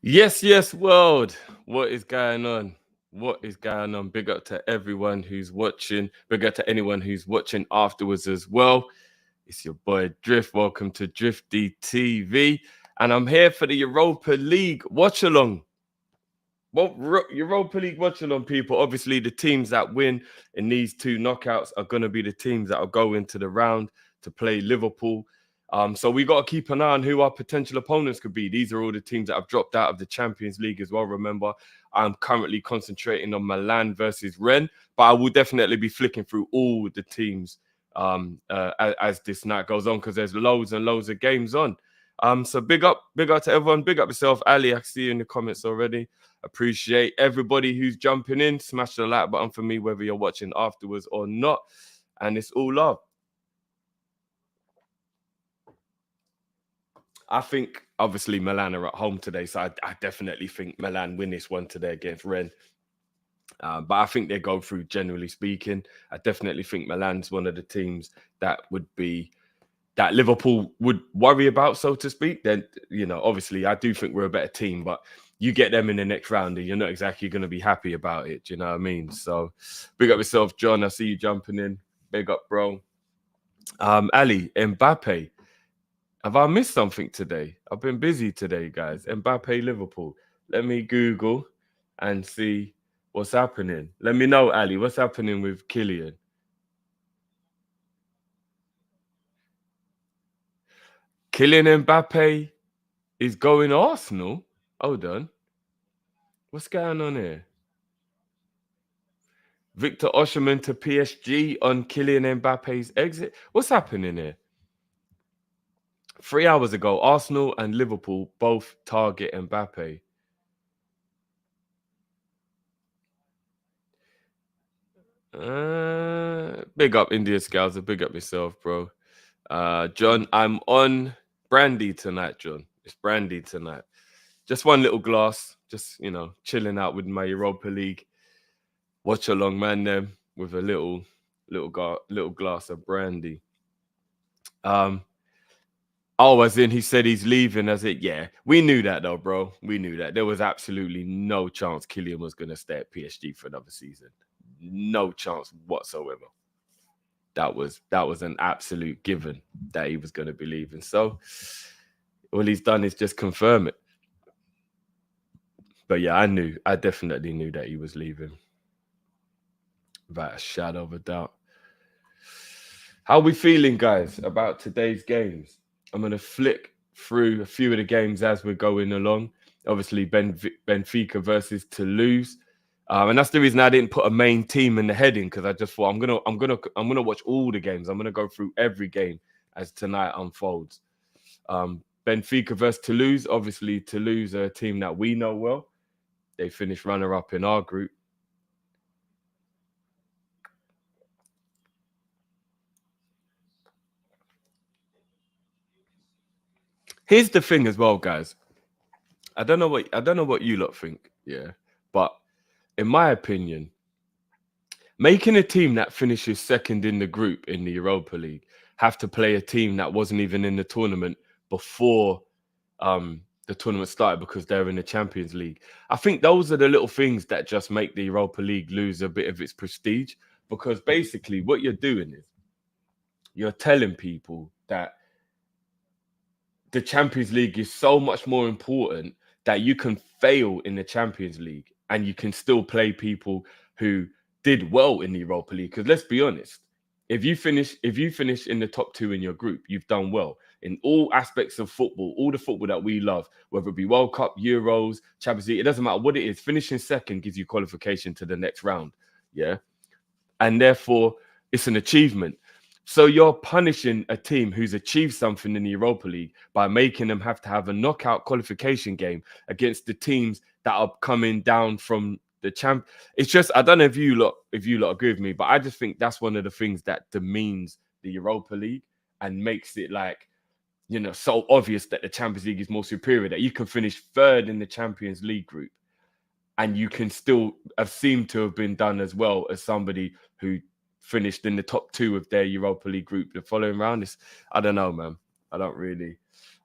Yes, world. What is going on? What is going on? Big up to everyone who's watching. Big up to anyone who's watching afterwards as well. It's your boy Drift. Welcome to DRIFTY TV. And I'm here for the Europa League watch along. Well, Europa League watch along, people. Obviously, the teams that win in these two knockouts are going to be the teams that will go into the round to play Liverpool. So we got to keep an eye on who our potential opponents could be. These are all the teams that have dropped out of the Champions League as well. Remember, I'm currently concentrating on Milan versus Rennes, but I will definitely be flicking through all the teams as this night goes on because there's loads and loads of games on. So big up to everyone. Big up yourself, Ali. I see you in the comments already. Appreciate everybody who's jumping in. Smash the like button for me, whether you're watching afterwards or not. And it's all love. I think obviously Milan are at home today, so I definitely think Milan win this one today against Rennes. But I think they go through, generally speaking. I definitely think Milan's one of the teams that Liverpool would worry about, so to speak. Then, obviously, I do think we're a better team, but you get them in the next round and you're not exactly going to be happy about it. Do you know what I mean? So big up yourself, John. I see you jumping in. Big up, bro. Ali, Mbappe. Have I missed something today? I've been busy today, guys. Mbappe, Liverpool. Let me Google and see what's happening. Let me know, Ali, what's happening with Kylian? Kylian Mbappe is going Arsenal? Hold on. What's going on here? Victor Osimhen to PSG on Kylian Mbappe's exit. What's happening here? 3 hours ago, Arsenal and Liverpool both target Mbappe. Big up India Scouser. Big up yourself, bro. John, I'm on brandy tonight, John. It's brandy tonight. Just one little glass. Just, chilling out with my Europa League watch along man them with a little glass of brandy. As in he said he's leaving. As it, yeah, we knew that though, bro. We knew that there was absolutely no chance Kylian was going to stay at PSG for another season. No chance whatsoever. That was an absolute given that he was going to be leaving. So all he's done is just confirm it. But yeah, I definitely knew that he was leaving. Without a shadow of a doubt. How are we feeling, guys, about today's games? I'm going to flick through a few of the games as we're going along. Obviously, Benfica versus Toulouse, and that's the reason I didn't put a main team in the heading because I just thought I'm gonna watch all the games. I'm gonna go through every game as tonight unfolds. Benfica versus Toulouse. Obviously, Toulouse are a team that we know well. They finished runner-up in our group. Here's the thing as well, guys. I don't know what you lot think, yeah. But in my opinion, making a team that finishes second in the group in the Europa League have to play a team that wasn't even in the tournament before the tournament started because they're in the Champions League. I think those are the little things that just make the Europa League lose a bit of its prestige because basically what you're doing is you're telling people that the Champions League is so much more important that you can fail in the Champions League and you can still play people who did well in the Europa League. Because let's be honest, if you finish in the top two in your group, you've done well in all aspects of football, all the football that we love, whether it be World Cup, Euros, Champions League, it doesn't matter what it is. Finishing second gives you qualification to the next round. Yeah. And therefore, it's an achievement. So you're punishing a team who's achieved something in the Europa League by making them have to have a knockout qualification game against the teams that are coming down from the champ. It's just, I don't know if you lot agree with me, but I just think that's one of the things that demeans the Europa League and makes it like, so obvious that the Champions League is more superior, that you can finish third in the Champions League group and you can still have seemed to have been done as well as somebody who finished in the top two of their Europa League group the following round. I don't know, man. I don't really.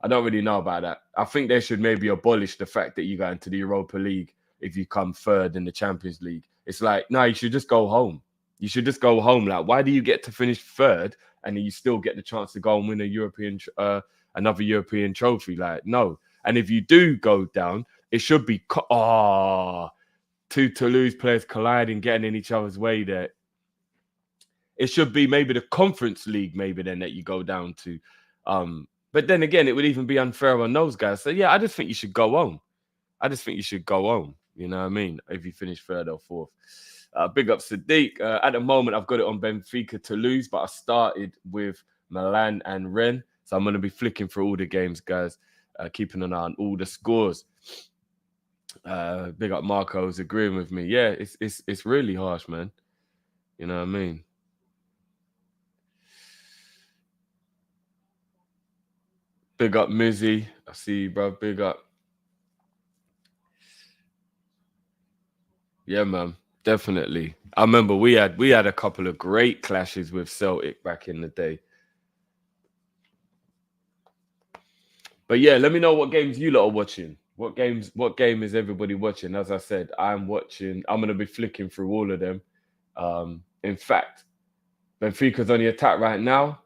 I don't really know about that. I think they should maybe abolish the fact that you go into the Europa League if you come third in the Champions League. It's like, no, you should just go home. You should just go home. Like, why do you get to finish third and then you still get the chance to go and win another European trophy? Like, no. And if you do go down, it should be two Toulouse players colliding, getting in each other's way there. It should be maybe the Conference League, maybe then that you go down to. But then again, it would even be unfair on those guys. So yeah, I just think you should go home. You know what I mean? If you finish third or fourth. Big up Sadiq. At the moment, I've got it on Benfica Toulouse, but I started with Milan and Rennes. So I'm going to be flicking through all the games, guys. Keeping an eye on all the scores. Big up Marco's agreeing with me. Yeah, it's really harsh, man. You know what I mean? Big up Mizzy. I see you, bro. Big up. Yeah, man. Definitely. I remember we had a couple of great clashes with Celtic back in the day. But yeah, let me know what games you lot are watching. What game is everybody watching? As I said, I'm gonna be flicking through all of them. In fact, Benfica's on the attack right now.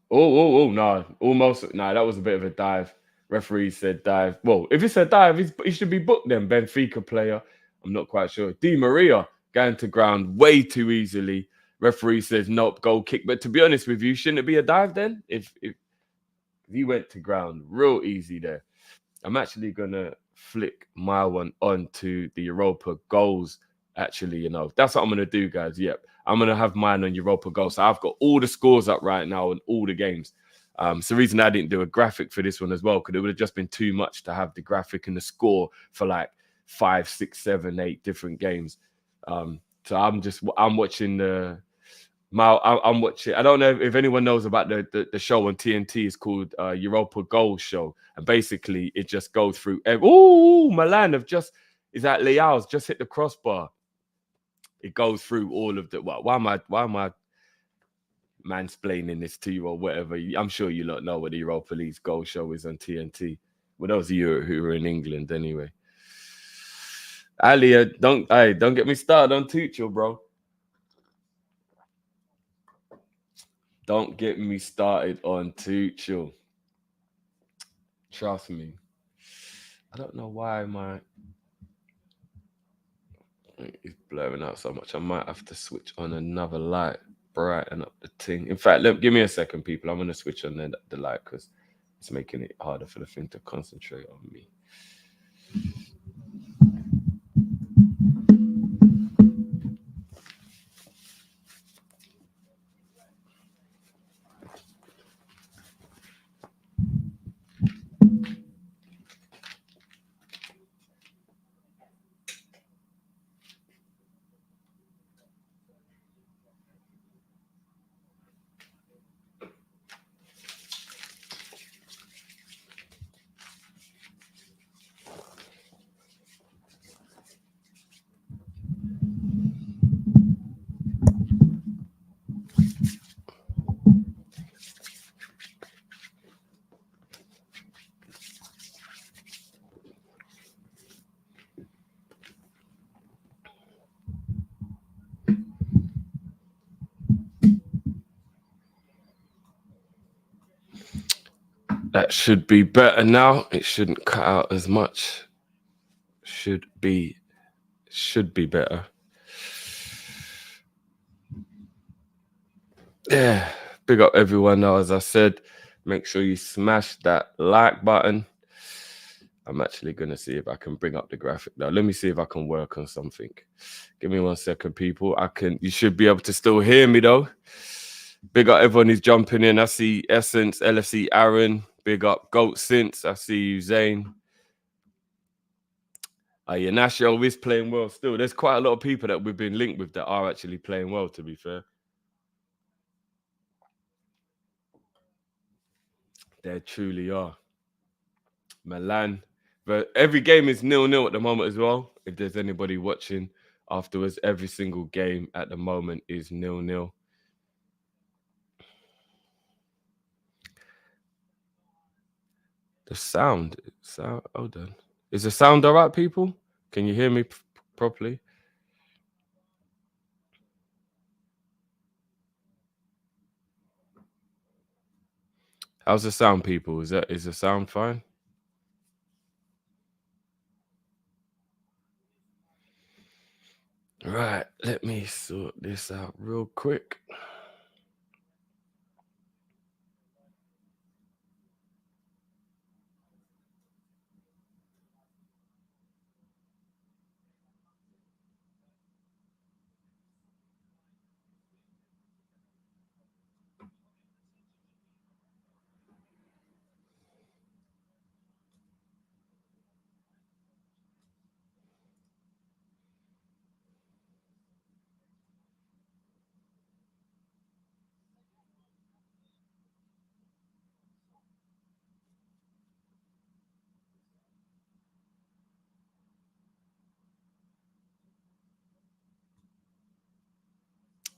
No, almost. No, that was a bit of a dive. Referee said dive. Well, if it's a dive, he should be booked then. Benfica player. I'm not quite sure. Di Maria going to ground way too easily. Referee says nope, goal kick. But to be honest with you, shouldn't it be a dive then? If he went to ground real easy there. I'm actually gonna flick my one onto the Europa goals. Actually, you know, that's what I'm gonna do, guys. Yep. I'm gonna have mine on Europa goals. So I've got all the scores up right now on all the games. It's the reason I didn't do a graphic for this one as well, because it would have just been too much to have the graphic and the score for like 5, 6, 7, 8 different games. So I'm watching I'm watching. I don't know if anyone knows about the show on TNT. It's called Europa Goal Show, and basically it just goes through. Milan is that Leao's just hit the crossbar. It goes through all of the. Well, why am I mansplaining this to you or whatever? I'm sure you lot know what the Europa League Goal Show is on TNT. Well, those of you who are in England anyway. Ali, don't get me started on Tuchel, bro. Don't get me started on Tuchel. Trust me. I don't know why it's blurring out so much. I might have to switch on another light, brighten up the thing. In fact, give me a second, people. I'm going to switch on the light because it's making it harder for the thing to concentrate on me. That should be better now. It shouldn't cut out as much. Should be better. Yeah. Big up everyone now. As I said, make sure you smash that like button. I'm actually going to see if I can bring up the graphic now. Let me see if I can work on something. Give me 1 second, people. You should be able to still hear me though. Big up everyone who's jumping in. I see Essence, LFC Aaron. Big up Goat Since. I see you, Zane. Yanashio is playing well still. There's quite a lot of people that we've been linked with that are actually playing well, to be fair. There truly are. Milan. But every game is 0-0 at the moment as well. If there's anybody watching afterwards, every single game at the moment is 0-0. The sound. Hold on. Is the sound all right, people? Can you hear me properly? How's the sound, people? Is the sound fine? Right. Let me sort this out real quick.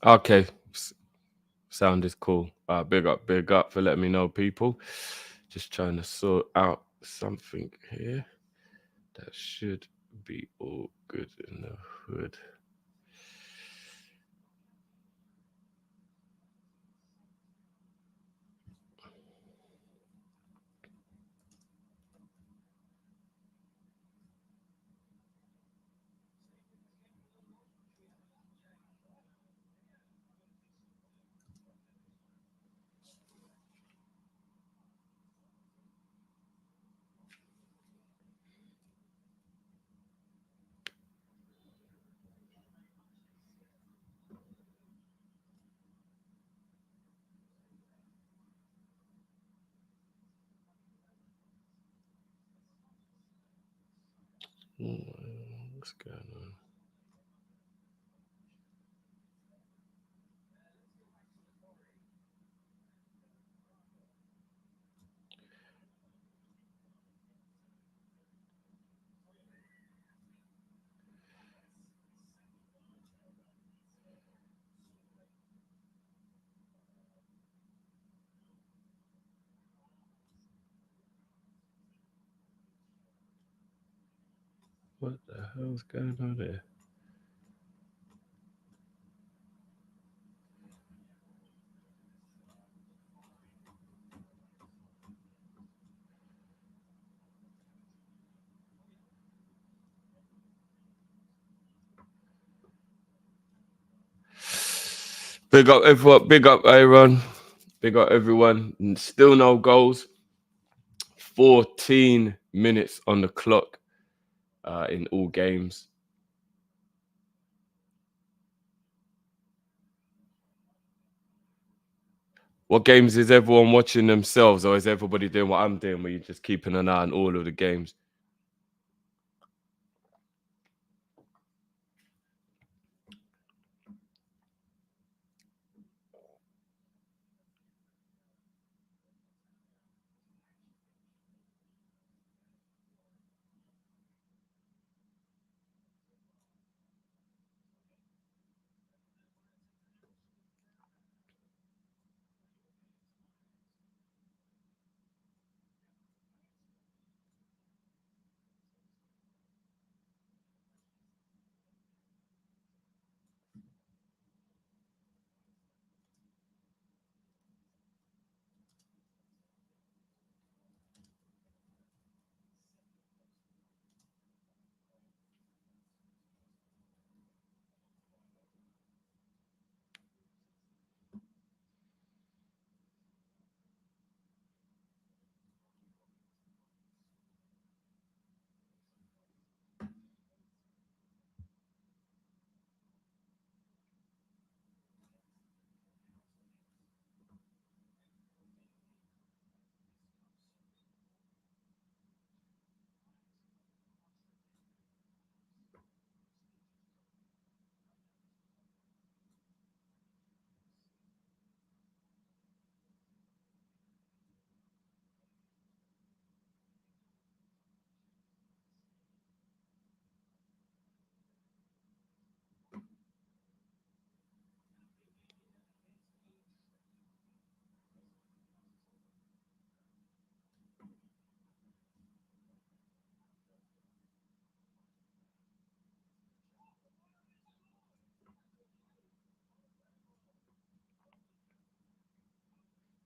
Okay. Sound is cool. Big up for letting me know, people. Just trying to sort out something here. That should be all good in the hood. What's going on? What the hell's going on there? Big up everyone. Big up Aaron. Big up everyone. Still no goals. 14 minutes on the clock in all games. What games is everyone watching themselves, or is everybody doing what I'm doing, where you're just keeping an eye on all of the games?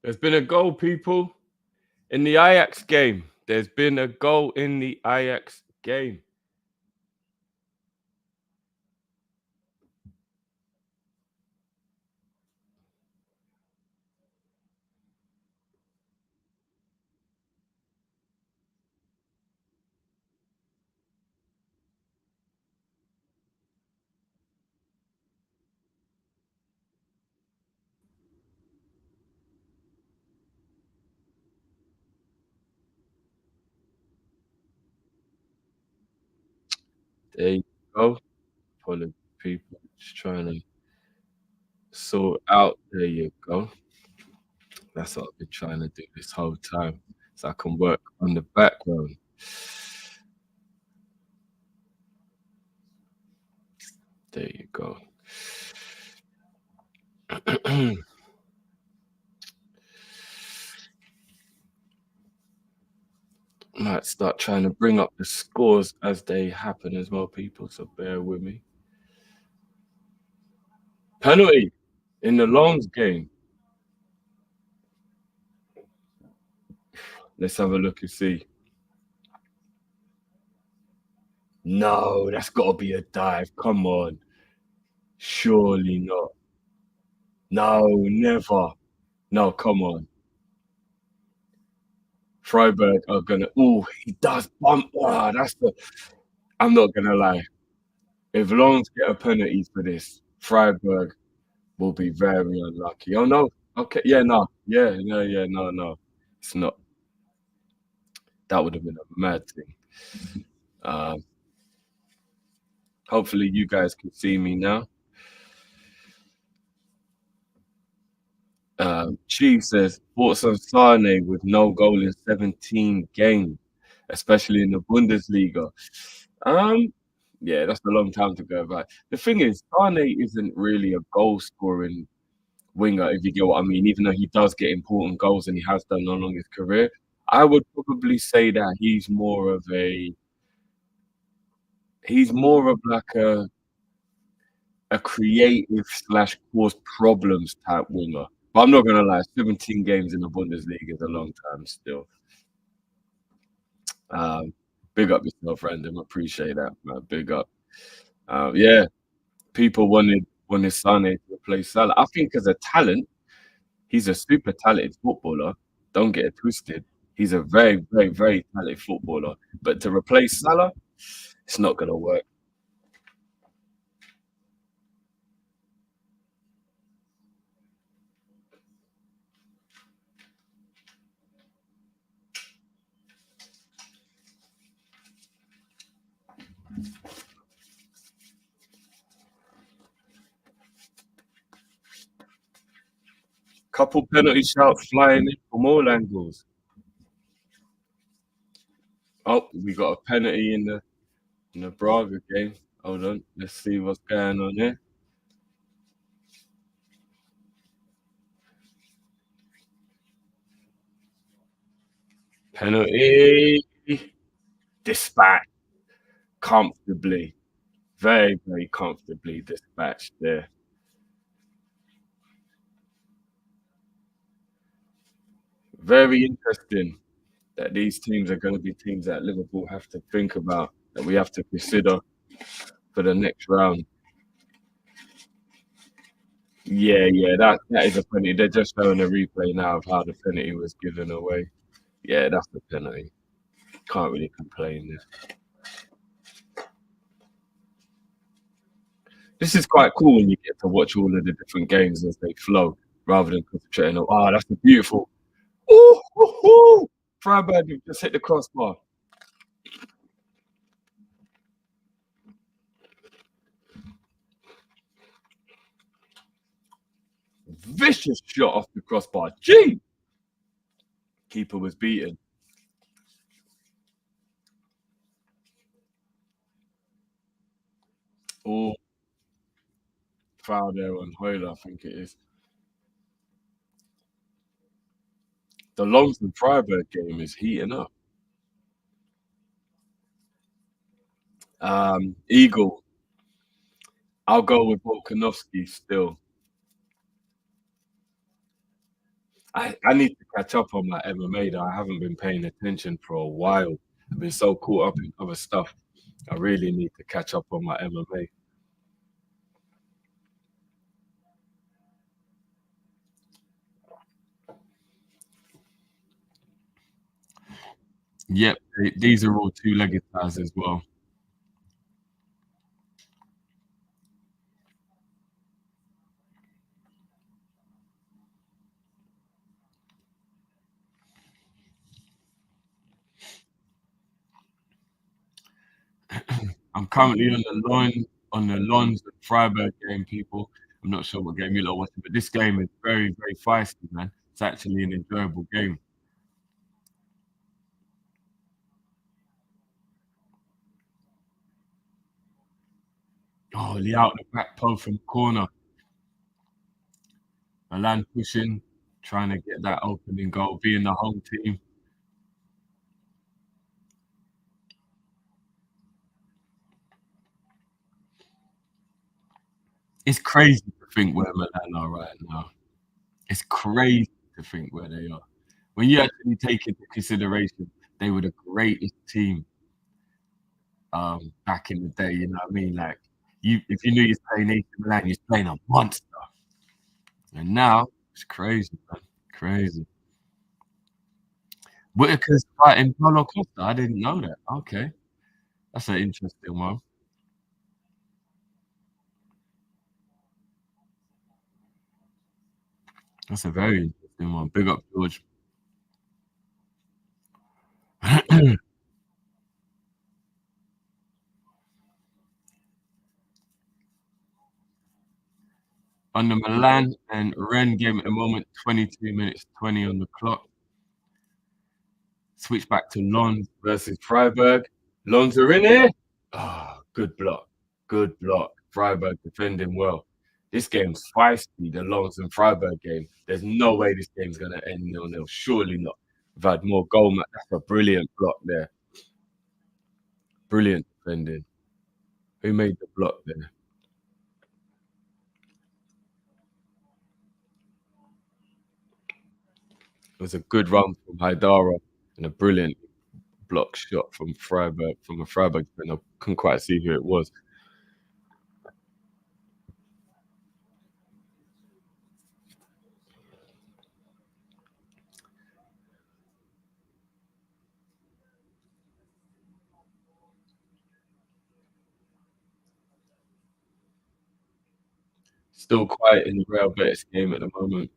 There's been a goal, people, in the Ajax game. There's been a goal in the Ajax game. There you go. Apologies, people. Just trying to sort out. There you go. That's what I've been trying to do this whole time. So I can work on the background. There you go. Might start trying to bring up the scores as they happen as well, people. So bear with me. Penalty in the Longs game. Let's have a look and see. No, that's got to be a dive. Come on. Surely not. No, never. No, come on. Freiburg are gonna. Oh, he does bump. Ah, that's the. I'm not gonna lie. If Lons get a penalty for this, Freiburg will be very unlucky. Oh no. Okay. Yeah. No. Yeah. No. Yeah. No. No. It's not. That would have been a mad thing. Um, hopefully you guys can see me now. Chief says thoughts on Sane with no goal in 17 games, especially in the Bundesliga. Um, yeah, that's a long time to go back. The thing is, Sane isn't really a goal scoring winger, if you get what I mean, even though he does get important goals and he has done along his career. I would probably say that he's more of like a creative slash cause problems type winger. But I'm not gonna lie, 17 games in the Bundesliga is a long time still. Um, big up yourself, random. Appreciate that, man. Big up. Yeah, people wanted Sane to replace Salah. I think as a talent, he's a super talented footballer. Don't get it twisted. He's a very, very, very talented footballer. But to replace Salah, it's not gonna work. Couple penalty shouts flying in from all angles. Oh, we got a penalty in the Braga game. Hold on, let's see what's going on here. Penalty dispatched comfortably, very, very comfortably dispatched there. Very interesting that these teams are going to be teams that Liverpool have to think about, that we have to consider for the next round. Yeah, yeah, that is a penalty. They're just showing a replay now of how the penalty was given away. Yeah, that's the penalty. Can't really complain there. This is quite cool when you get to watch all of the different games as they flow, rather than concentrating on, oh, that's a beautiful. Ooh, ooh, ooh. Freiburg just hit the crossbar. Vicious shot off the crossbar. Gee! Keeper was beaten. Oh, foul there on Hoyle, I think it is. The Longs and Freiburg game is heating up. Eagle. I'll go with Volkanovski still. I need to catch up on my MMA though. I haven't been paying attention for a while. I've been so caught up in other stuff. I really need to catch up on my MMA. Yep, these are all two-legged ties as well. I'm currently on the Lons and Freiburg game, people. I'm not sure what game you lot are watching, but this game is very, very feisty, man. It's actually an enjoyable game. Oh, the out the back post from corner. Milan pushing, trying to get that opening goal, being the home team. It's crazy to think where Milan are right now. It's crazy to think where they are. When you actually take into consideration they were the greatest team back in the day, you know what I mean? Like you if you knew you was playing AC Milan, you was playing a monster. And now it's crazy, man. Crazy. Whitaker's fighting Paulo Costa. I didn't know that. Okay. That's an interesting one. That's a very interesting one. Big up George. On the Milan and Rennes game at the moment, 22 minutes 20 on the clock. Switch back to Lons versus Freiburg. Lons are in here. Ah, good block. Good block. Freiburg defending well. This game's feisty, the Lons and Freiburg game. There's no way this game's going to end 0-0. Surely not. We've had more goal match. That's a brilliant block there. Brilliant defending. Who made the block there? It was a good run from Haidara and a brilliant block shot from Freiburg, from a Freiburg defender. I couldn't quite see who it was. Still quiet in the Real Betis game at the moment.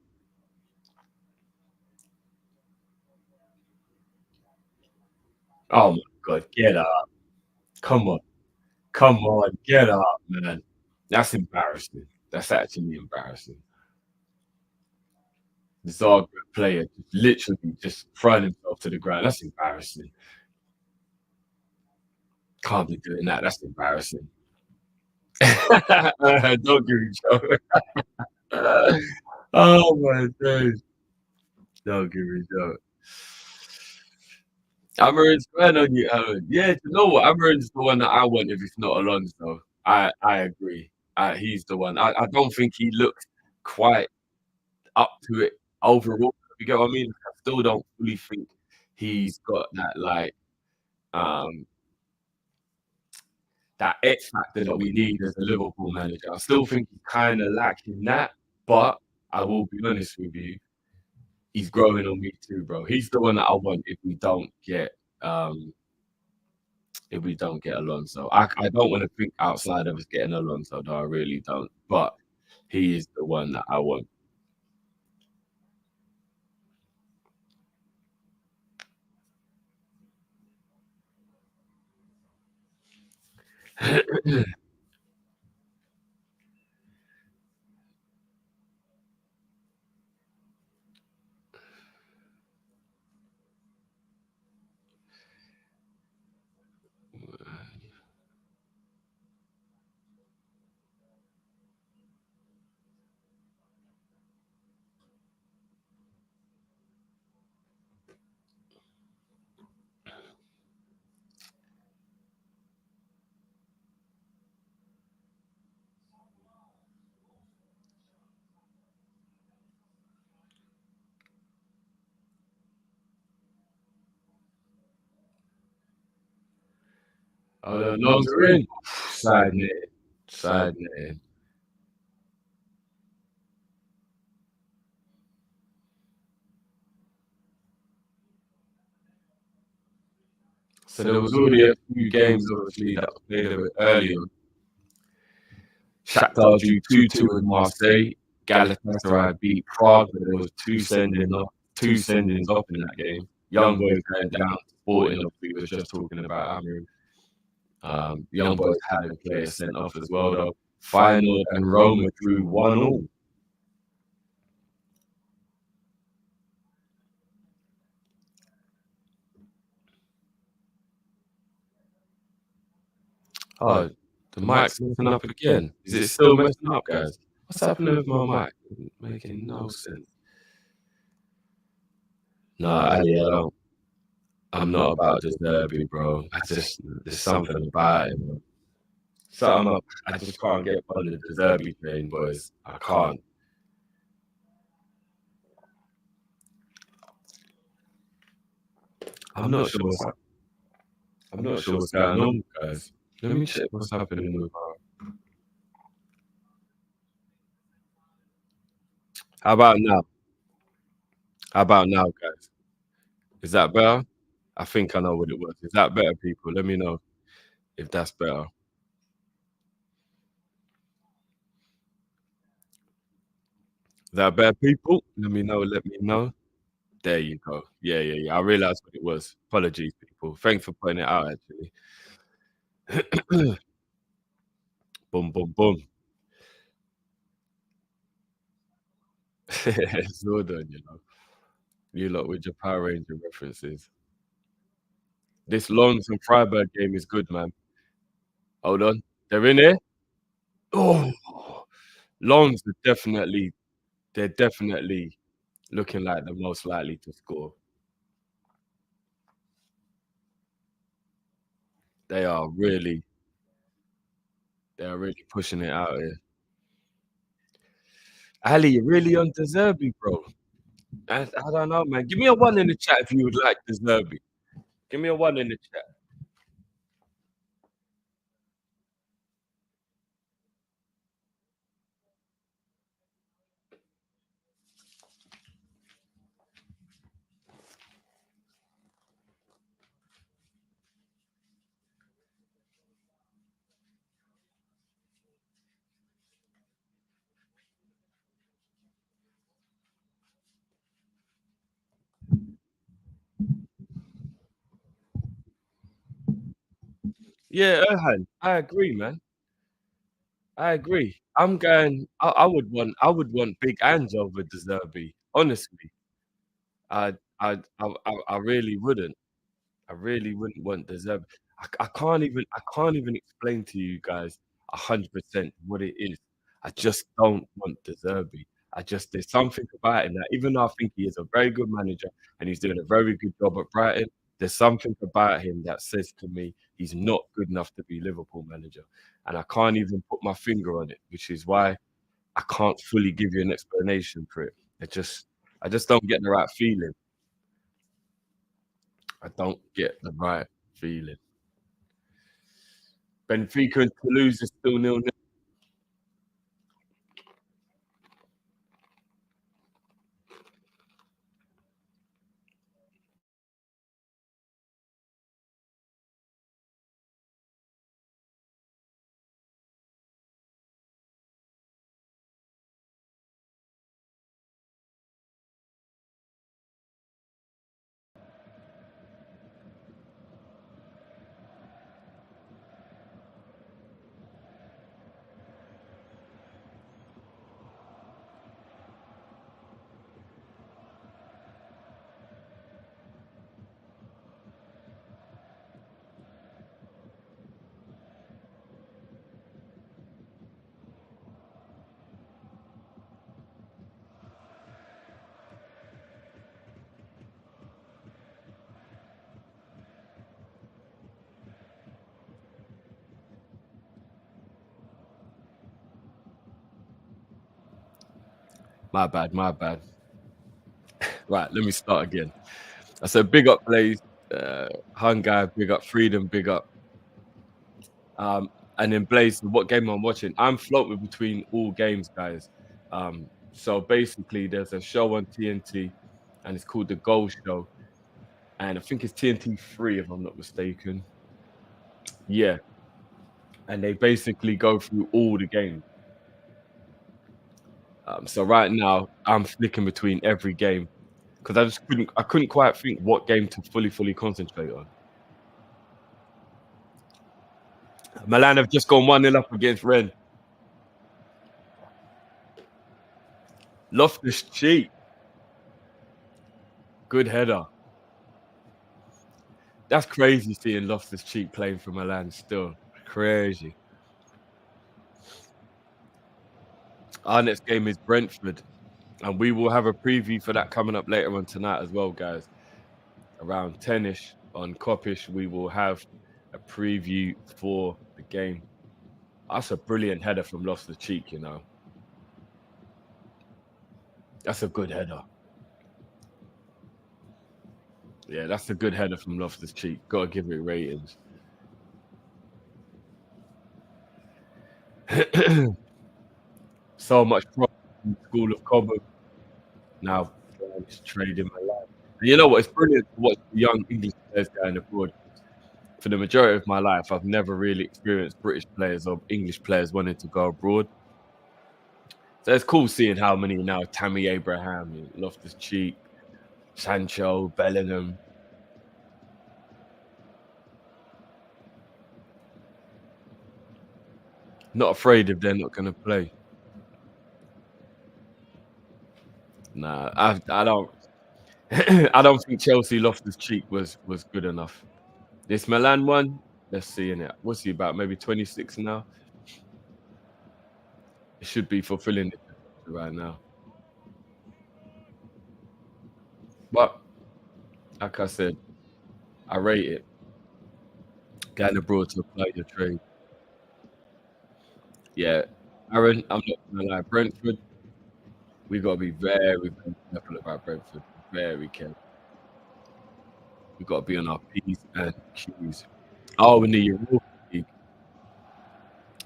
Oh my God, get up. Come on. Come on, get up, man. That's embarrassing. That's actually embarrassing. The Zagreb player just literally just throwing himself to the ground. That's embarrassing. Can't be doing that. That's embarrassing. Don't give me joke. Oh my days. Don't give me joke. Amarin's going on you, Alan. Yeah, you know what? Amarin's the one that I want if it's not Alonso. I agree. He's the one. I don't think he looks quite up to it overall. You get what I mean? I still don't fully think he's got that like um that X factor that we need as a Liverpool manager. I still think he's kind of lacking that, but I will be honest with you, he's growing on me too, bro. He's the one that I want um if we don't get Alonso. I don't want to think outside of us getting Alonso, though I really don't. But he is the one that I want. Oh, the Longs are in. Side net. Side net. So there was already a few games, obviously, that were played a bit earlier. Shakhtar drew 2-2 with Marseille. Galatasaray beat Prague, but there was two sendings off in that game. Young Boys going down to Sporting, we were just talking about Amru. Young Boys had a player sent off as well, though. Feyenoord and Roma drew 1-1. Oh, the mic's messing up again. Is it still messing up, guys? What's happening with my mic? Making no sense. No, Ali, I'm not about this derby, bro. There's something about it, bro. I just can't get on the derby train, boys. I can't. I'm not sure what's going on, guys. Let me check what's happening with How about now? How about now, guys? Is that better? I think I know what it was. Is that better, people? Let me know if that's better. Is that better, people? Let me know. Let me know. There you go. Yeah. I realized what it was. Apologies, people. Thanks for pointing it out, actually. Boom, boom, boom. It's all done, you know. You lot with your Power Ranger references. This Lons and Freiburg game is good, man. Hold on. They're in here? Oh, Lons are they're definitely looking like the most likely to score. They are really pushing it out here. Ali, you're really on De Zerbi, bro. I don't know, man. Give me a 1 in the chat if you would like De Zerbi. Give me a 1 in the chat. Yeah, Erhan, I agree, man. I agree. I'm going. I would want Big Ange over De Zerbi. Honestly, I really wouldn't. I really wouldn't want Deserve. I can't even explain to you guys 100% what it is. I just don't want Deserby. There's something about him that even though I think he is a very good manager and he's doing a very good job at Brighton, there's something about him that says to me he's not good enough to be Liverpool manager. And I can't even put my finger on it, which is why I can't fully give you an explanation for it. I just don't get the right feeling. I don't get the right feeling. Benfica and Toulouse is still 0-0. My bad, my bad. Right, let me start again. I said big up Blaze, Hun guy, big up Freedom, big up And then Blaze, what game I'm watching? I'm floating between all games, guys. So basically, there's a show on TNT, and it's called The Goal Show, and I think it's TNT 3, if I'm not mistaken. Yeah, and they basically go through all the games. So right now, I'm flicking between every game because I couldn't quite think what game to fully concentrate on. Milan have just gone 1-0 up against Rennes. Loftus-Cheek, good header. That's crazy seeing Loftus-Cheek playing for Milan still. Crazy. Our next game is Brentford, and we will have a preview for that coming up later on tonight as well, guys. Around 10-ish on KOP-ISH, we will have a preview for the game. That's a brilliant header from Loftus-Cheek, you know. That's a good header. Yeah, that's a good header from Loftus-Cheek. Gotta give it ratings. So much from the School of Cobham. Now it's trading my life. And you know what? It's brilliant to watch the young English players going abroad. For the majority of my life, I've never really experienced British players or English players wanting to go abroad. So it's cool seeing how many now: Tammy Abraham, Loftus-Cheek, Sancho, Bellingham. Not afraid if they're not going to play. Nah, I don't. I don't think Chelsea Loftus-Cheek was good enough. This Milan one, let's see in it. What's he about? Maybe 26 now. It should be fulfilling it right now. But like I said, I rate it. Going abroad to apply your trade. Yeah, Aaron, I'm not gonna lie. Brentford, we gotta be very careful about Brentford. Very careful. We gotta be on our P's and Q's. Oh, in the Europa League,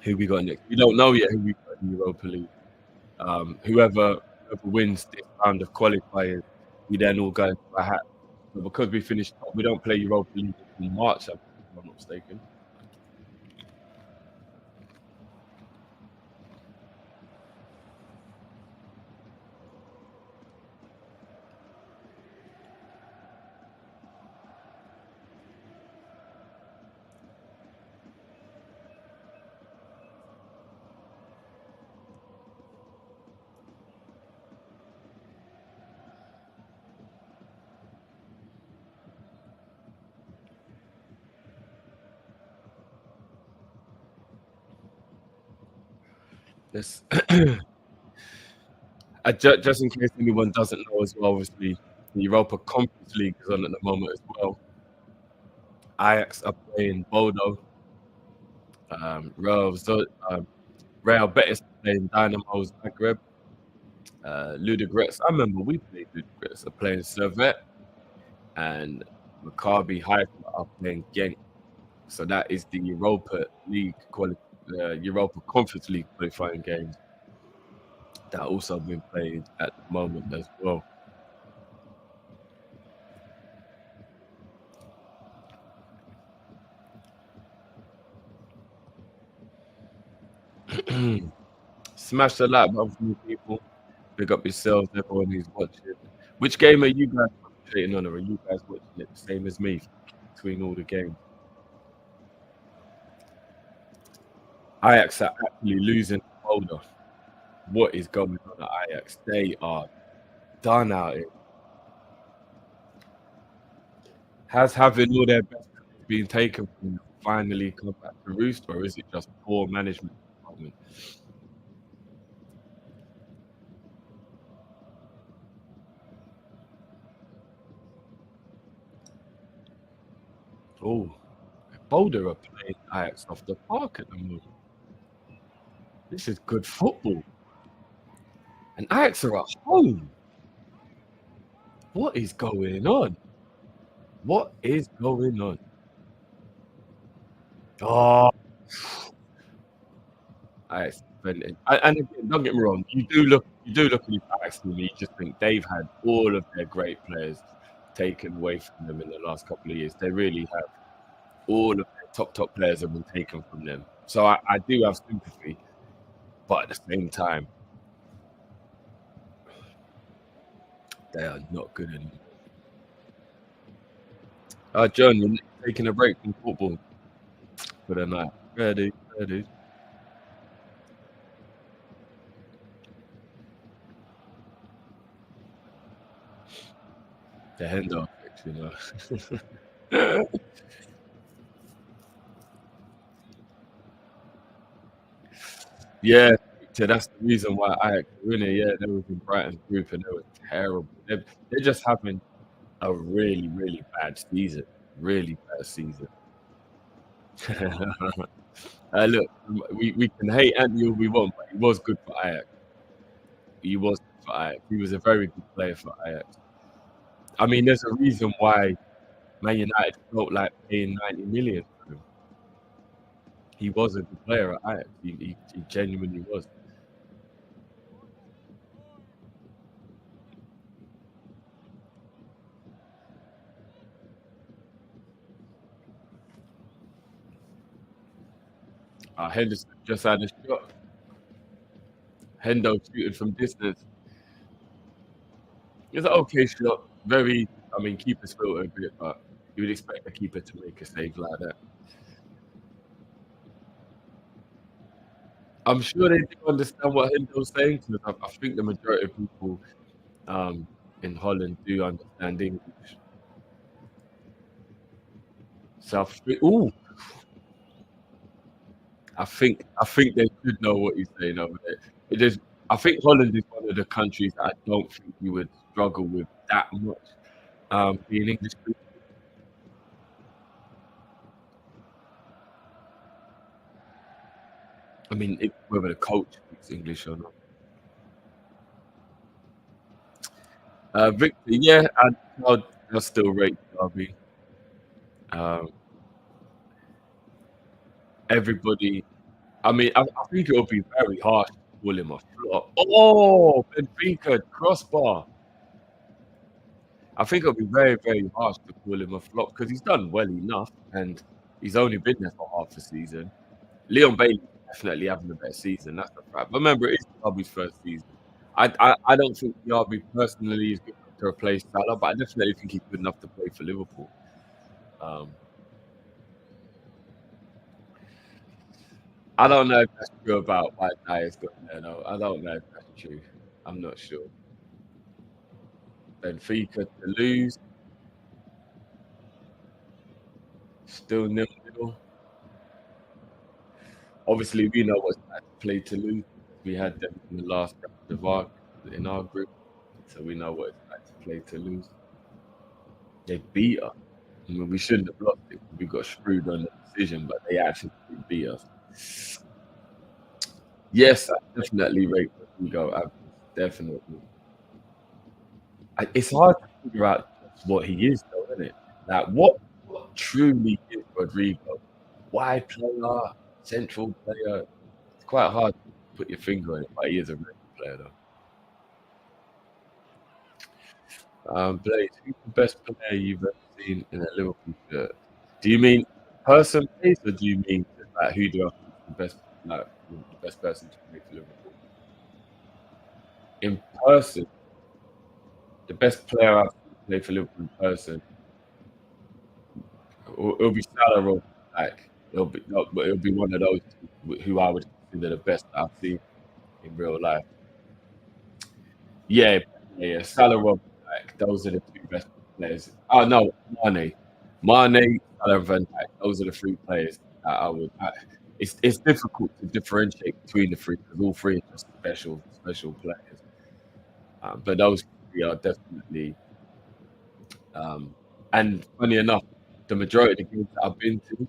who we got next? We don't know yet who we got in the Europa League. Whoever wins this round of qualifiers, we then all go into a hat. So because we finished top, we don't play Europa League in March, if I'm not mistaken. This, just in case anyone doesn't know as well, obviously the Europa Conference League is on at the moment as well. Ajax are playing Bodo. Real Betis are playing Dynamo Zagreb. Ludogorets, I remember we played Ludogorets, are playing Servette, and Maccabi Haifa are playing Genk. So that is the Europa Conference League qualifying games that also been played at the moment as well. Smash the like button for me, people. Big up yourselves, everyone who's watching. Which game are you guys concentrating on, or are you guys watching it the same as me between all the games? Ajax are actually losing Boulder. What is going on at Ajax? They are done out here. Has having all their best players been taken from them finally come back to roost, or is it just poor management department? Oh, Boulder are playing Ajax off the park at the moment. This is good football. And Ajax are at home. What is going on? What is going on? Oh, Ajax defending. And again, don't get me wrong, you do look at his Ajax team, and you just think they've had all of their great players taken away from them in the last couple of years. They really have. All of their top players have been taken from them. So I do have sympathy, but at the same time, they are not good anymore. John, you're taking a break from football for the night. Fair dude, fair dude. The Hendo effect, you know. Yeah, so that's the reason why Ajax were in it. Yeah, they was in Brighton's group and they were terrible. They're just having a really, really bad season. Really bad season. Look, we can hate Anthony all we want, but he was good for Ajax. He was good for Ajax. He was a very good player for Ajax. I mean, there's a reason why Man United felt like paying 90 million for him. He was a good player at Ajax. He genuinely was. Henderson just had a shot. Hendo shooting from distance. It's an okay shot. Very, I mean, keeper's filter a bit, but you would expect a keeper to make a save like that. I'm sure they do understand what Hendo's saying because I think the majority of people um, in Holland do understand English. So ooh, I think they should know what he's saying over there. It is. I think Holland is one of the countries that I don't think you would struggle with that much. Being English, I mean, whether the coach speaks English or not. Victor, yeah, I'll still rate Derby. Um, everybody, I mean, I think it'll be very harsh to call him a flop. Oh, Benfica crossbar. I think it'll be very, very harsh to call him a flop because he's done well enough and he's only been there for half a season. Leon Bailey definitely having a better season. That's the fact. But remember, it is Derby's first season. I don't think Derby personally is good enough to replace Salah, but I definitely think he's good enough to play for Liverpool. Um, I don't know if that's true about why Dyer's got there, though. I don't know if that's true. I'm not sure. Benfica to lose, still nil-nil. Obviously, we know what's like to play to lose. We had them in the last round of in our group, so we know what it's like to play to lose. They beat us. I mean, we shouldn't have lost it. We got screwed on the decision, but they actually beat us. Yes, I definitely rate Rodrigo Alves. Definitely. It's hard to figure out what he is, though, isn't it? Like, what truly is Rodrigo? Wide player, central player. It's quite hard to put your finger on it, but he is a really good player, though. Blaze, who's the best player you've ever seen in a Liverpool shirt? Do you mean person base, or do you mean like who do I think is the best, like the best person to play for Liverpool? In person, the best player I've seen play for Liverpool in person, it'll be Salah or like it'll be one of those who I would consider the best I've seen in real life. Yeah, yeah, Salah Rob, like those are the two best players. Oh no, Mane, Salah, and Van Dijk. Those are the three players that I would. It's difficult to differentiate between the three because all three are just special players. But those three are definitely. Um, and funny enough, the majority of the games that I've been to,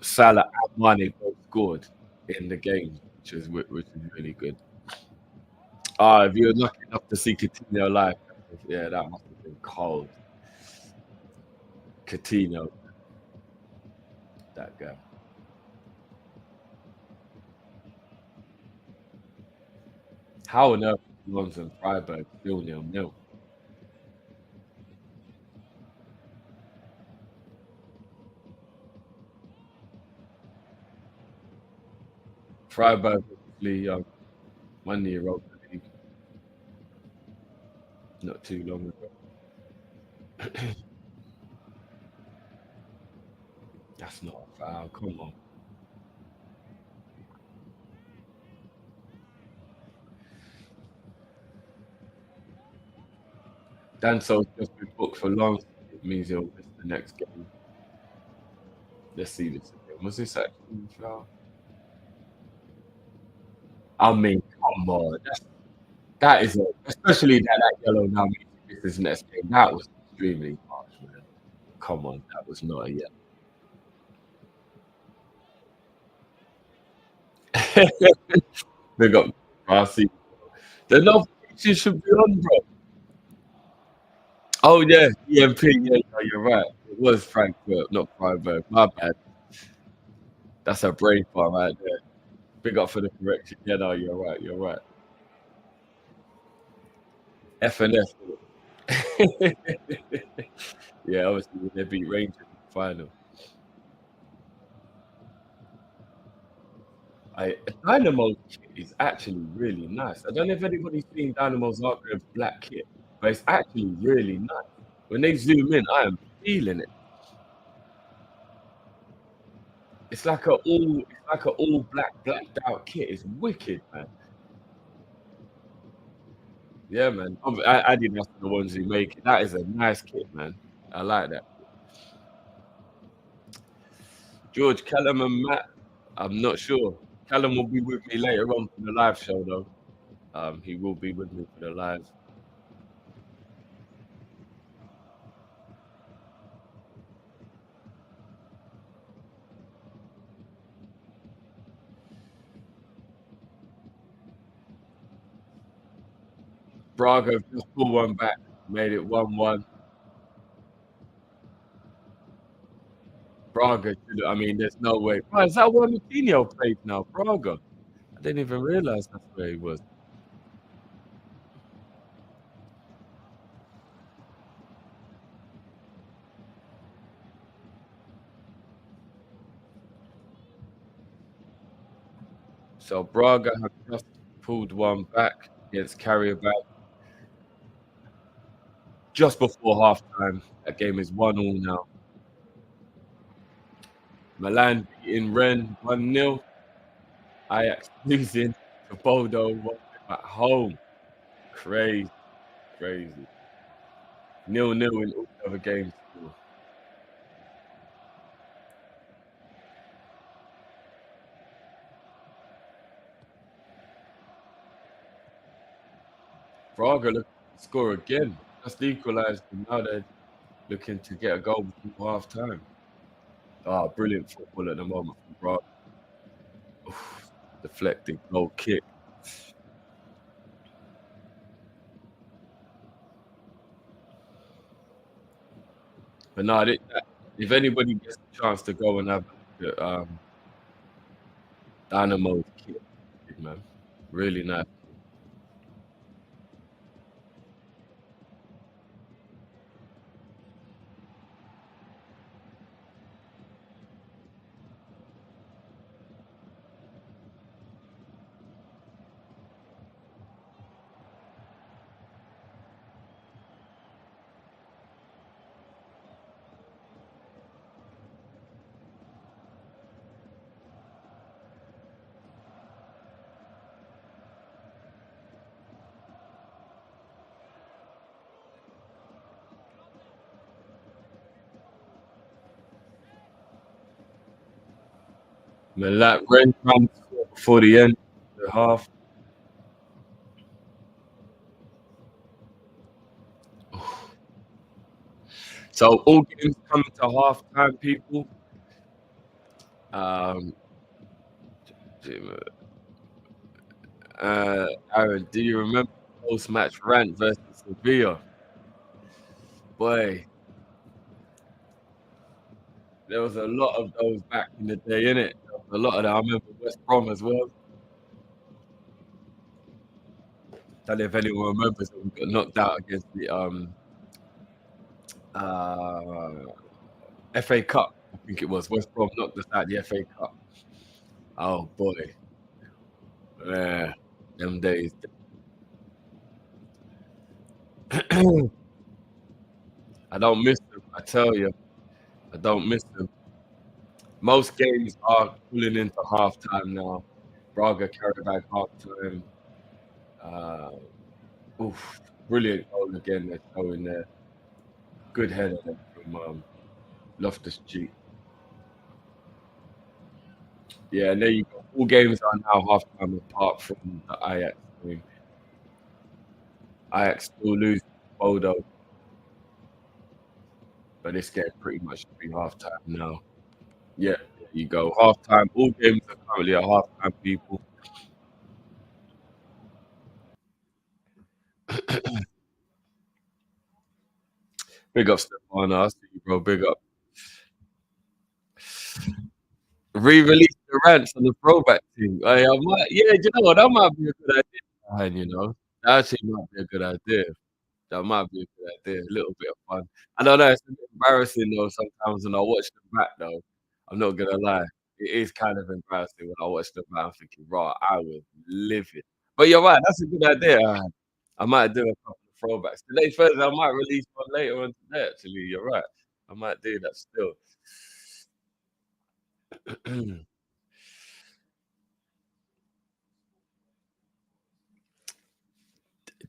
Salah and Mane both scored in the game, which is really good. If you were lucky enough to see Coutinho live, yeah, that must have been cold. Coutinho, that guy. How on earth is Lons and Freiburg still 0-0? Freiburg obviously won the Europa League not too long ago. That's not a foul. Come on. Danso's just been booked for Lens. It means he'll miss the next game. Let's see this again. Was this actually a foul? I mean, come on. That is, especially that yellow now means he misses the next game. That was extremely harsh, man. Come on, that was not a yellow. Big up Rossi. The notification should be on, bro. Oh yeah, EMP. Yeah, no, you're right. It was Frankfurt, not Freiburg. My bad. That's a brain fart right there. Big up for the correction. Yeah, no, you're right. You're right. F and F. Yeah, obviously when they beat Rangers in the final. Dynamo's kit is actually really nice. I don't know if anybody's seen Dynamo's Zagreb's black kit, but it's actually really nice. When they zoom in, I am feeling it. It's like a all black blacked out kit. It's wicked, man. Yeah, man. Adidas are the ones who make it. That is a nice kit, man. I like that. George, Callum, and Matt. I'm not sure. Callum will be with me later on for the live show, though. He will be with me for the live. Braga just pulled one back, made it 1-1. Braga, I mean, there's no way. Oh, is that where Coutinho plays now? Braga. I didn't even realize that's where he was. So Braga have just pulled one back against Carabao just before halftime. That game is 1-1 now. Milan beating Rennes 1-0. Ajax losing to Bodo 1 at home. Crazy, crazy. 0-0 in all the other games. Braga looking to score again. Just equalised, and now they're looking to get a goal before half time. Ah, brilliant football at the moment from Braga. Oof, deflected goal kick. But no, if anybody gets a chance to go and have a look at Dynamo's kit, man, really nice. Milan Ren comes before the end of the half. So all games coming to half time, people. Um, Aaron, do you remember the post-match rant versus Sevilla? Boy, there was a lot of those back in the day, innit? There was a lot of that. I remember West Brom as well. don't know if anyone remembers when we got knocked out against the uh, FA Cup. I think it was West Brom knocked us out the FA Cup. Oh boy, yeah, them days. I don't miss them. I tell you, I don't miss them. Most games are pulling into halftime now. Braga carried back halftime. Uh, oof, brilliant goal again. They're showing there. Good header there from Loftus Cheek. Yeah, and there you go. All games are now halftime apart from the Ajax game. Ajax still lose Bodo, but this game pretty much should be halftime now. Yeah, there you go. Halftime. All games are currently at halftime, people. Big up Stefano. I see you, bro. Big up. Re-release the rants on the throwback team. I might, yeah, you know what? That might be a good idea. Ryan, you know, that actually might be a good idea. That might be a good idea. A little bit of fun. I don't know. It's a bit embarrassing though. Sometimes when I watch them back, though, I'm not gonna lie. It is kind of embarrassing when I watch them back. I'm thinking, right, I was livid. But you're right. That's a good idea. I might do a couple of throwbacks. Today's Thursday. I might release one later on today. Actually, you're right. I might do that still.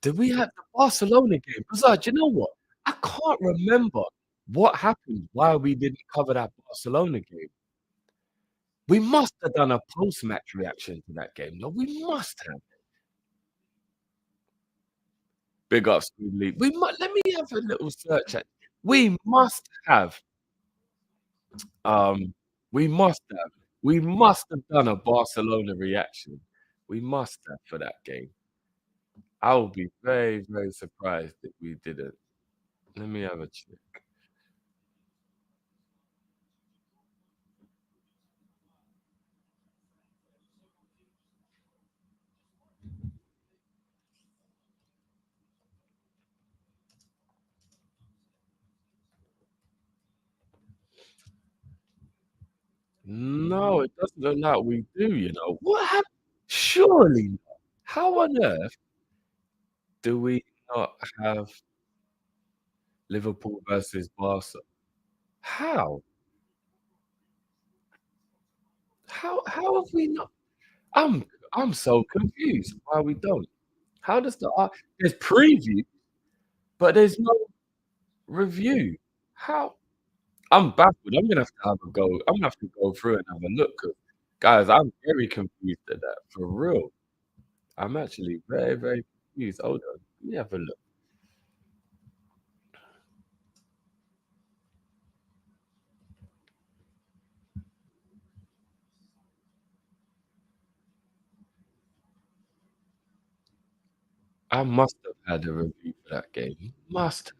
Did we have the Barcelona game? Because, do you know what? I can't remember what happened, why we didn't cover that Barcelona game. We must have done a post-match reaction to that game. No, we must have. Big up, School League. Let me have a little search at. We must have. Um, we must have. We must have done a Barcelona reaction. We must have for that game. I will be very, very surprised if we didn't. Let me have a check. No, it doesn't look like we do, you know. What happened? Surely not. How on earth do we not have Liverpool versus Barca? How? How have we not? I'm I'm so confused why we don't. How does there's preview, but there's no review. How? I'm baffled. I'm gonna have to have a go. I'm gonna have to go through and have a look 'cause guys, I'm very confused at that, for real. I'm actually very, very confused. Hold on. Let me have a look. I must have had a review for that game. Must.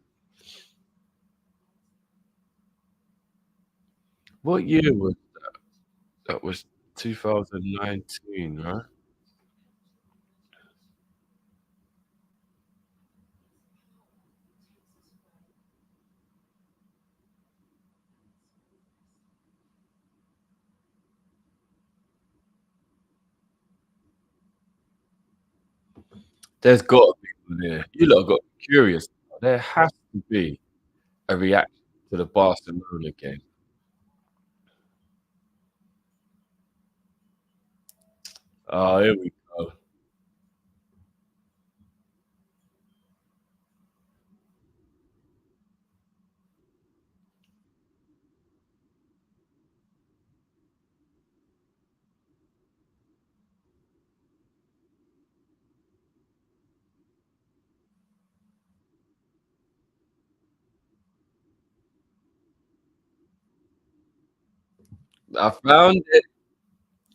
What year was that? Was 2019, right? There's gotta be one there. You lot got me curious. There has to be a reaction to the Barcelona game. Oh, here we go. I found it.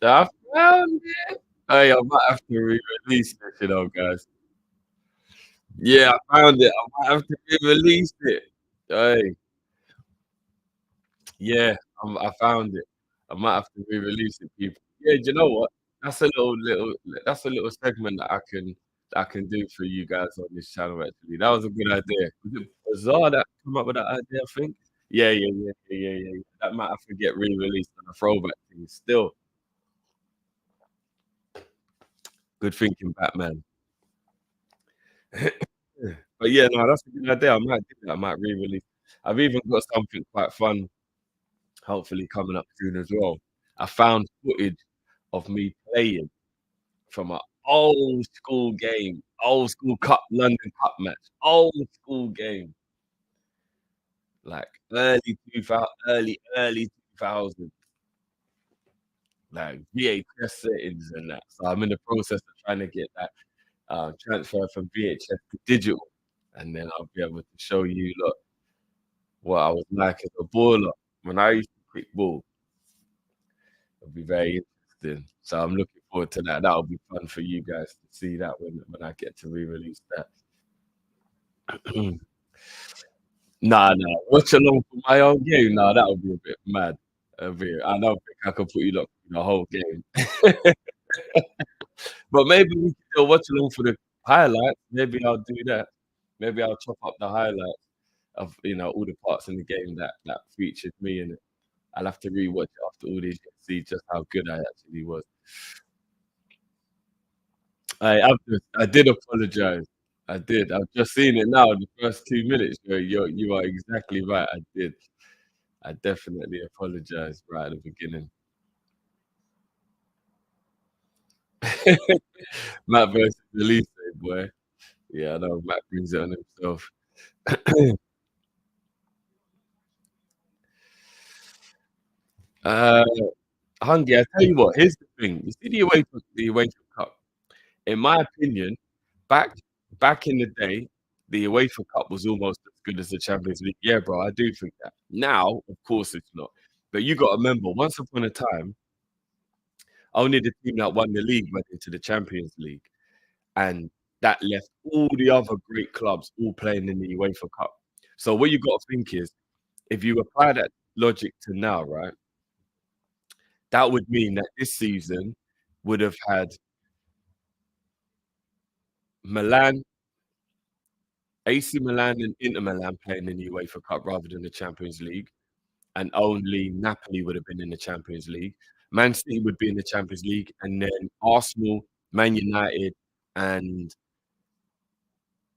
I found it. Hey, I might have to re-release this, you know, guys. Yeah, I found it. I might have to re-release it. Hey, yeah, I found it. I might have to re-release it, people. Yeah, do you know what? That's a little that's a little segment that I can I can do for you guys on this channel, actually. That was a good idea. Was it Bazaar that come up with that idea, I think? Yeah. That might have to get re-released on a throwback thing still. Good thinking, Batman. But yeah, no, that's a good idea. I might do that. I might re-release. I've even got something quite fun, hopefully coming up soon as well. I found footage of me playing from an old school cup, London Cup match, old school game, like early 2000, like VHS settings and that. So I'm in the process of trying to get that transfer from VHS to digital, and then I'll be able to show you look what I was like as a baller when I used to kick ball. It'll be very interesting. So I'm looking forward to that. That'll be fun for you guys to see that when I get to re-release that. Nah. Watch along for my own game. Nah, that would be a bit mad. I don't think I could put you lot through the whole game. But maybe we can still watch along for the highlights. Maybe I'll do that. Maybe I'll chop up the highlights of all the parts in the game that featured me in it. I'll have to rewatch it after all these years, see just how good I actually was. I did apologize. I did. I've just seen it now in the first 2 minutes. You are exactly right. I did. I definitely apologized right at the beginning. Matt versus Elise, boy. Yeah, I know Matt brings it on himself. uh, Hungry, I tell you what, here's the thing. You see the UEFA Cup. In my opinion, back back in the day, the UEFA Cup was almost as good as the Champions League. Yeah, bro, I do think that. Now, of course, it's not. But you got to remember, once upon a time, only the team that won the league went into the Champions League, and that left all the other great clubs all playing in the UEFA Cup. So what you got to think is, if you apply that logic to now, right, that would mean that this season would have had Milan, AC Milan, and Inter Milan playing in the UEFA Cup rather than the Champions League, and only Napoli would have been in the Champions League. Man City would be in the Champions League, and then Arsenal, Man United, and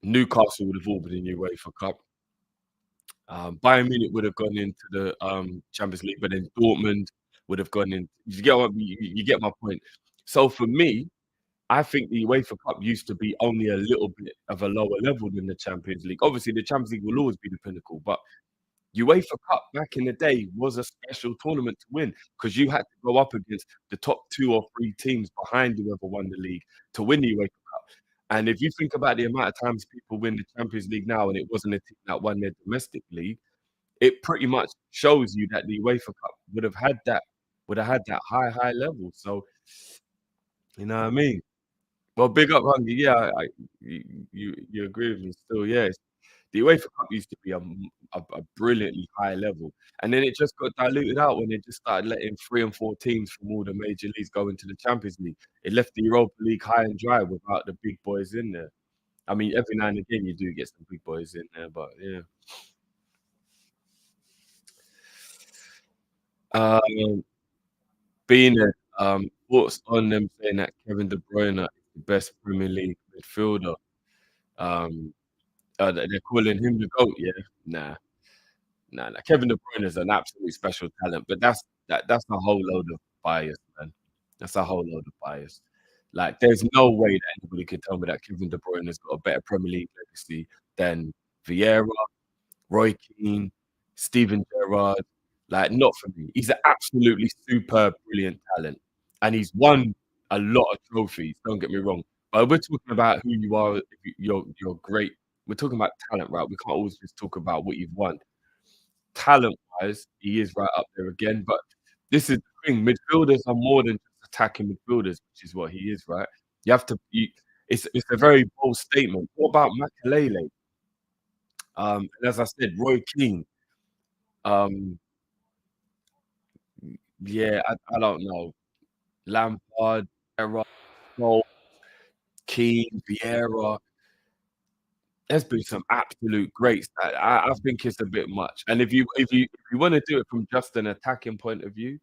Newcastle would have all been in the UEFA Cup. Bayern Munich would have gone into the Champions League, but then Dortmund would have gone in. You get my point. So for me, I think the UEFA Cup used to be only a little bit of a lower level than the Champions League. Obviously, the Champions League will always be the pinnacle, but UEFA Cup back in the day was a special tournament to win because you had to go up against the top 2 or 3 teams behind whoever won the league to win the UEFA Cup. And if you think about the amount of times people win the Champions League now and it wasn't a team that won their domestic league, it pretty much shows you that the UEFA Cup would have had that high level. So, you know what I mean? Well, big up, Hungry. Yeah, you agree with me still, yeah. The UEFA Cup used to be a brilliantly high level, and then it just got diluted out when they just started letting 3 and 4 teams from all the major leagues go into the Champions League. It left the Europa League high and dry without the big boys in there. I mean, every now and again you do get some big boys in there, but yeah. Um, being a thoughts on them saying that Kevin De Bruyne is the best Premier League midfielder. Um, they're calling him the GOAT, yeah? Nah. Nah. Kevin De Bruyne is an absolutely special talent, but that's a whole load of bias, man. That's a whole load of bias. Like, there's no way that anybody could tell me that Kevin De Bruyne has got a better Premier League legacy than Vieira, Roy Keane, Steven Gerrard. Like, not for me. He's an absolutely superb, brilliant talent, and he's won a lot of trophies. Don't get me wrong, but we're talking about who you are. If you're great. We're talking about talent, right? We can't always just talk about what you've won. Talent-wise, he is right up there again, but this is the thing, midfielders are more than just attacking midfielders, which is what he is, right? You have to you it's a very bold statement. What about Makelele? And as I said, Roy Keane, um, yeah, I don't know. Lampard, Gerrard, Scholes, Keane, Vieira. There's been some absolute greats. I think it's a bit much. And if you want to do it from just an attacking point of view,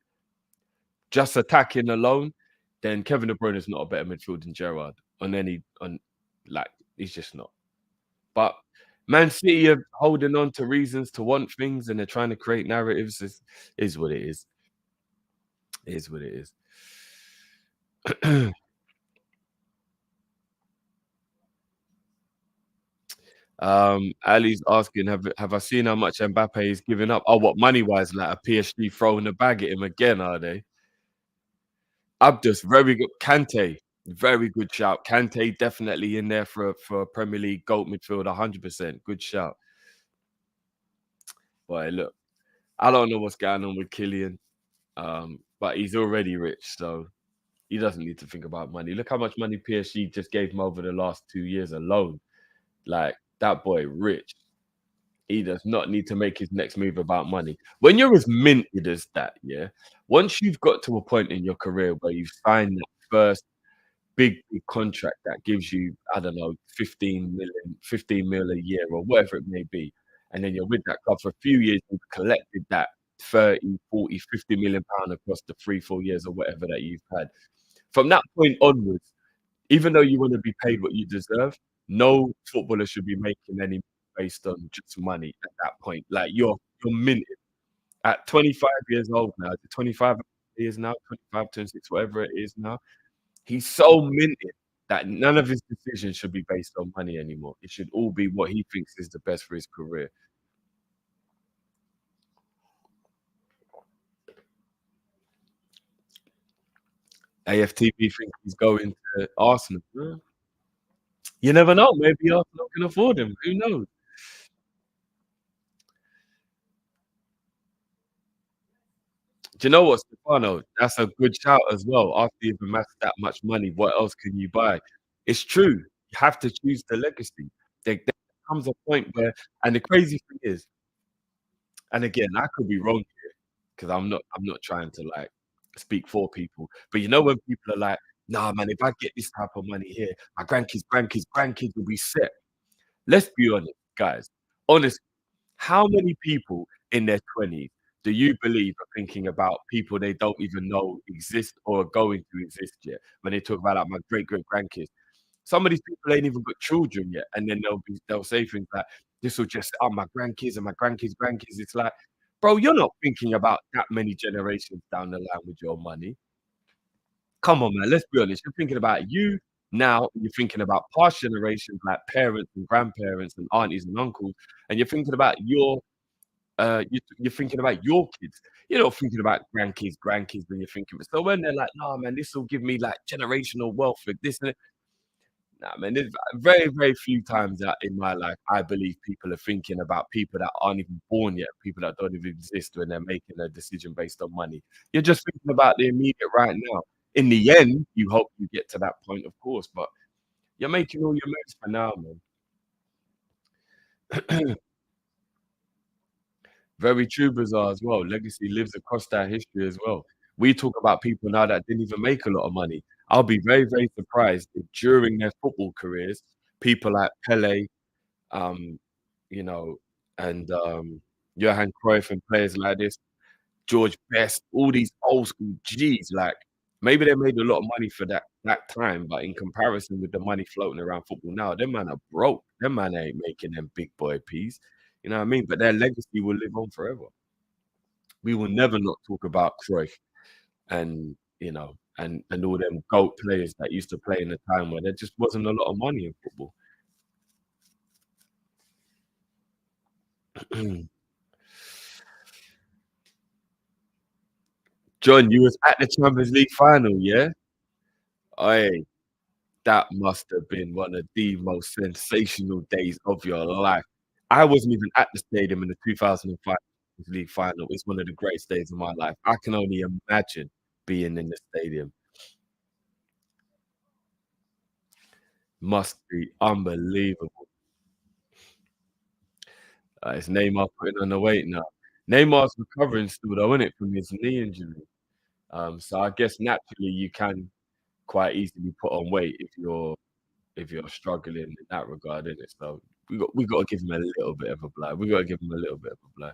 just attacking alone, then Kevin De Bruyne is not a better midfield than Gerrard on any on like he's just not. But Man City are holding on to reasons to want things and they're trying to create narratives. Is what it is. It is what it is. Ali's asking, have I seen how much Mbappe is giving up? Oh, what money wise, like a PSG throwing the bag at him again, are they? Abdus, very good. Kante, very good shout. Kante definitely in there for a Premier League GOAT midfielder, 100%. Good shout. Boy, look, I don't know what's going on with Kylian, but he's already rich, so he doesn't need to think about money. Look how much money PSG just gave him over the last 2 years alone. Like that boy, rich. He does not need to make his next move about money. When you're as minted as that, yeah, once you've got to a point in your career where you've signed that first big contract that gives you, I don't know, 15 mil a year or whatever it may be, and then you're with that club for a few years, you've collected that 30, 40, 50 million pound across the 3, 4 years or whatever that you've had. From that point onwards, even though you want to be paid what you deserve, no footballer should be making any based on just money at that point. Like you're minted at 25 years old now. Is it 25 years now, 25, 26, whatever it is now. He's so minted that none of his decisions should be based on money anymore. It should all be what he thinks is the best for his career. AFTV thinks he's going to Arsenal. You never know. Maybe Arsenal can afford him. Who knows? Do you know what, Stefano? That's a good shout as well. After you've amassed that much money, what else can you buy? It's true. You have to choose the legacy. There comes a point where, and the crazy thing is, and again, I could be wrong here because I'm not trying to like speak for people, but you know when people are like, "Nah, man, if I get this type of money here, my grandkids will be set." Let's be honest, guys. Honestly, how many people in their 20s do you believe are thinking about people they don't even know exist or are going to exist yet when they talk about like my great grandkids? Some of these people ain't even got children yet, and then they'll say things like, "This will just my grandkids and my grandkids." It's like, bro, you're not thinking about that many generations down the line with your money. Come on, man. Let's be honest. You're thinking about you now. You're thinking about past generations, like parents and grandparents and aunties and uncles, and you're thinking about you're thinking about your kids. You're not thinking about grandkids when you're thinking. So when they're like, "No, man, this will give me like generational wealth with this and nah, man, there's very few times that in my life I believe people are thinking about people that aren't even born yet, people that don't even exist when they're making a decision based on money. You're just thinking about the immediate right now. In the end, you hope you get to that point, of course, but you're making all your moves for now, man. Very true, Bazaar, as well. Legacy lives across that history as well. We talk about people now that didn't even make a lot of money. I'll be very surprised if during their football careers, people like Pele, um, you know, and Johan Cruyff and players like this, George Best, all these old school G's, like maybe they made a lot of money for that time, but in comparison with the money floating around football now, them man are broke. Them man ain't making them big boy peas. You know what I mean? But their legacy will live on forever. We will never not talk about Cruyff and and all them GOAT players that used to play in a time where there just wasn't a lot of money in football. John, you was at the Champions League final, yeah? Oi, that must have been one of the most sensational days of your life. I wasn't even at the stadium in the 2005 Champions League final. It's one of the greatest days of my life. I can only imagine being in the stadium. Must be unbelievable. It's Neymar putting on the weight now. Neymar's recovering still though, isn't it, from his knee injury? So I guess naturally you can quite easily put on weight if you're if you're struggling in that regard, innit? So we got to give him a little bit of a blow. We got to give him a little bit of a blow.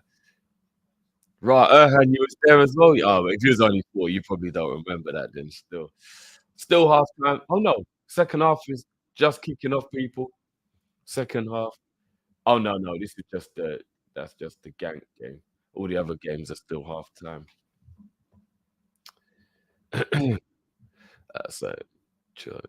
Right, Erhan, you was there as well? Oh, if you was only 4, you probably don't remember that then Still half time. Oh, no, second half is just kicking off, people. Second half. Oh, no, no, this is just that's just the gang game. All the other games are still half time. So, sure.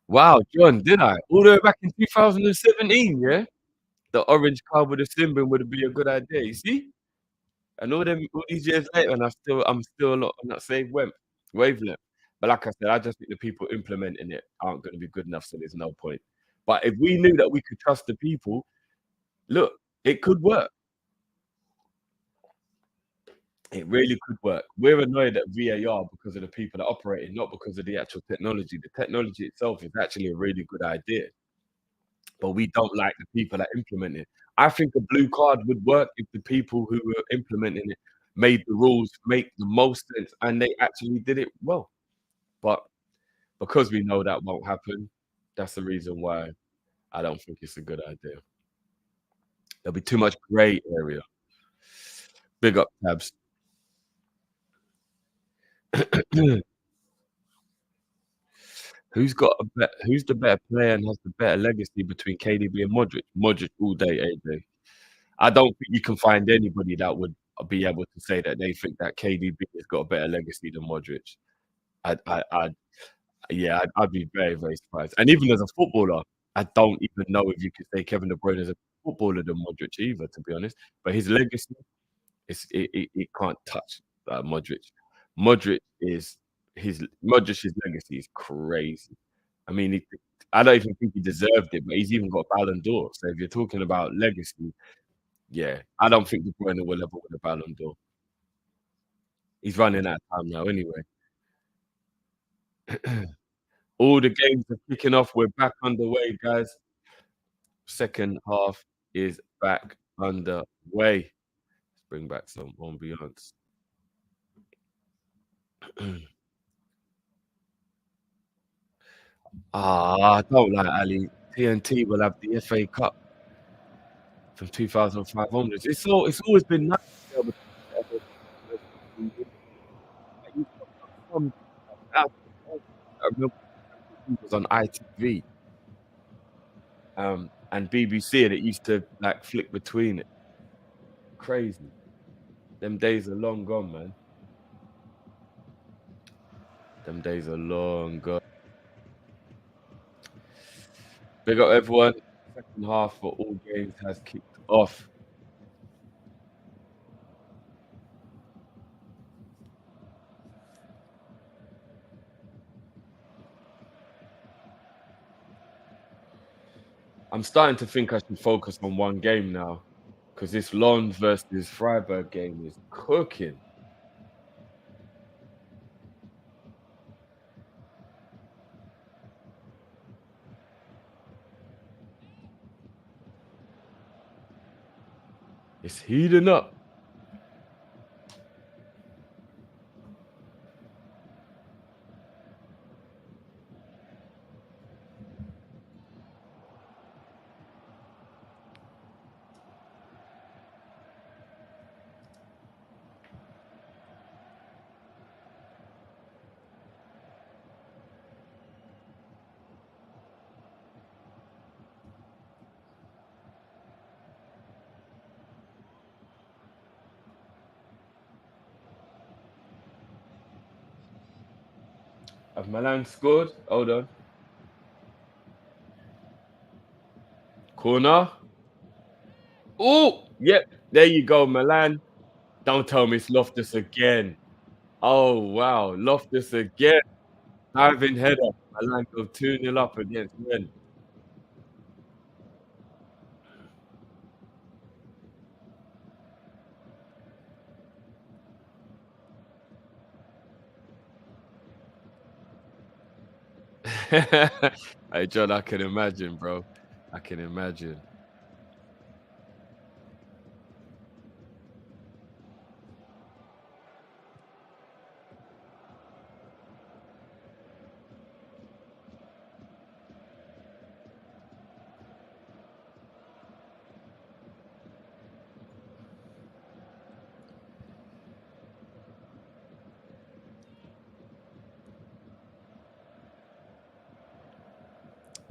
Wow, John, did I? All the way back in 2017, yeah? The orange car with the Simban would be a good idea, you see? And all these years later, and I'm still not on that same wavelength. But like I said, I just think the people implementing it aren't gonna be good enough, so there's no point. But if we knew that we could trust the people, look, it could work. It really could work. We're annoyed at VAR because of the people that operate it, not because of the actual technology. The technology itself is actually a really good idea, but we don't like the people that implement it. I think a blue card would work if the people who were implementing it made the rules make the most sense and they actually did it well. But because we know that won't happen, that's the reason why I don't think it's a good idea. There'll be too much gray area. Big up tabs. Who's the better player and has the better legacy between KDB and Modric? Modric all day, AJ. I don't think you can find anybody that would be able to say that they think that KDB has got a better legacy than Modric. I'd yeah, I'd be very, very surprised. And even as a footballer, I don't even know if you could say Kevin De Bruyne is a footballer than Modric either, to be honest. But his legacy it can't touch Modric. Modric is Modric's legacy is crazy. I mean, I don't even think he deserved it, but he's even got a Ballon d'Or. So if you're talking about legacy, yeah, I don't think De Bruyne will ever win a Ballon d'Or. He's running out of time now anyway. All the games are kicking off. We're back underway, guys. Second half is back underway. Let's bring back some ambiance. I don't like Ali. TNT will have the FA Cup from 2005 onwards. It's always been nice to be able to come out. I remember it was on ITV and BBC, and it used to like flick between it. Crazy. Them days are long gone, man. Them days are long gone. Big up everyone. Second half for all games has kicked off. I'm starting to think I should focus on one game now because this Lons versus Freiburg game is cooking. It's heating up. Have Milan scored? Hold on. Corner. Oh, yep. There you go, Milan. Don't tell me it's Loftus again. Oh, wow. Loftus again. Diving header. Milan go 2-0 up against Rennes. Hey, John, I can imagine, bro. I can imagine.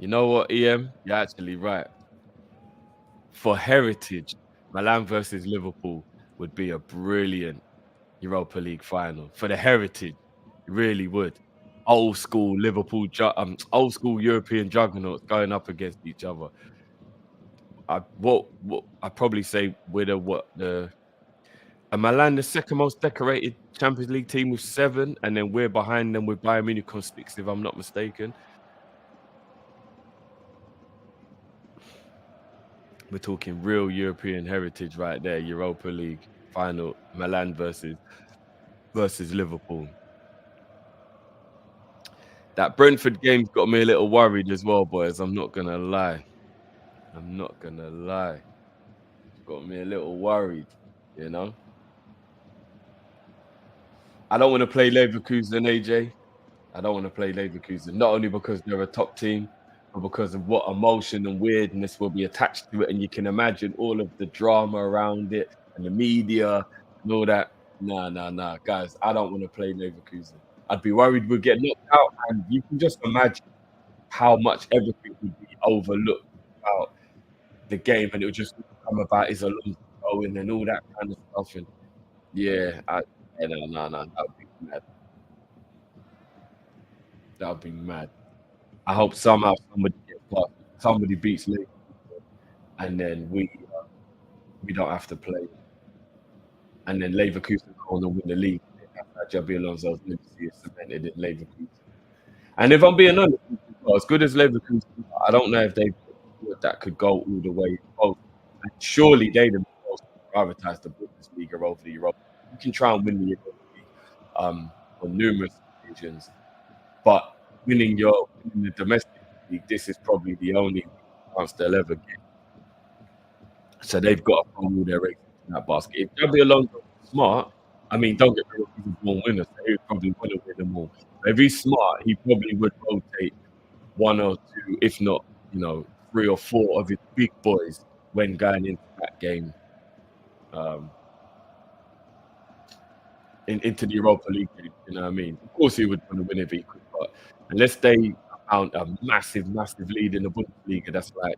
You know what, EM? You're actually right. For heritage, Milan versus Liverpool would be a brilliant Europa League final. For the heritage, it really would. Old school old school European juggernauts going up against each other. What I'd probably say with the Milan the second most decorated Champions League team with 7, and then we're behind them with Bayern Munich on 6, if I'm not mistaken. We're talking real European heritage right there. Europa League final, Milan versus Liverpool. That Brentford game's got me a little worried as well, boys. I'm not gonna lie. I'm not gonna lie. It's got me a little worried, you know. I don't want to play Leverkusen, AJ. I don't want to play Leverkusen, not only because they're a top team, but because of what emotion and weirdness will be attached to it. And you can imagine all of the drama around it and the media and all that. Nah, nah, nah. Guys, I don't want to play Leverkusen. I'd be worried we'd get knocked out. And you can just imagine how much everything would be overlooked about the game. And it would just come about is Alonso going and all that kind of stuff. And yeah, no, no, no. That would be mad. That would be mad. I hope somehow somebody gets past, somebody beats Leeds, and then we don't have to play. And then Leverkusen go on and win the league. Jabi Alonso's legacy is cemented in Leverkusen. And if I'm being honest, well, as good as Leverkusen, I don't know if they that could go all the way. Both. And surely they themselves prioritize the Bundesliga over the Europa. You can try and win the Europa League on numerous occasions, but winning the domestic league, this is probably the only chance they'll ever get. So they've got to throw all their eggs in that basket. If Javi Alonso is smart, I mean, don't get me wrong, he's a born winner, so he would probably want to win them all. But if he's smart, he probably would rotate 1 or 2, if not, 3 or 4 of his big boys when going into that game, um, into the Europa League game. You know what I mean? Of course, he would want to win if he could, but unless they found a massive, massive lead in the Bundesliga, that's like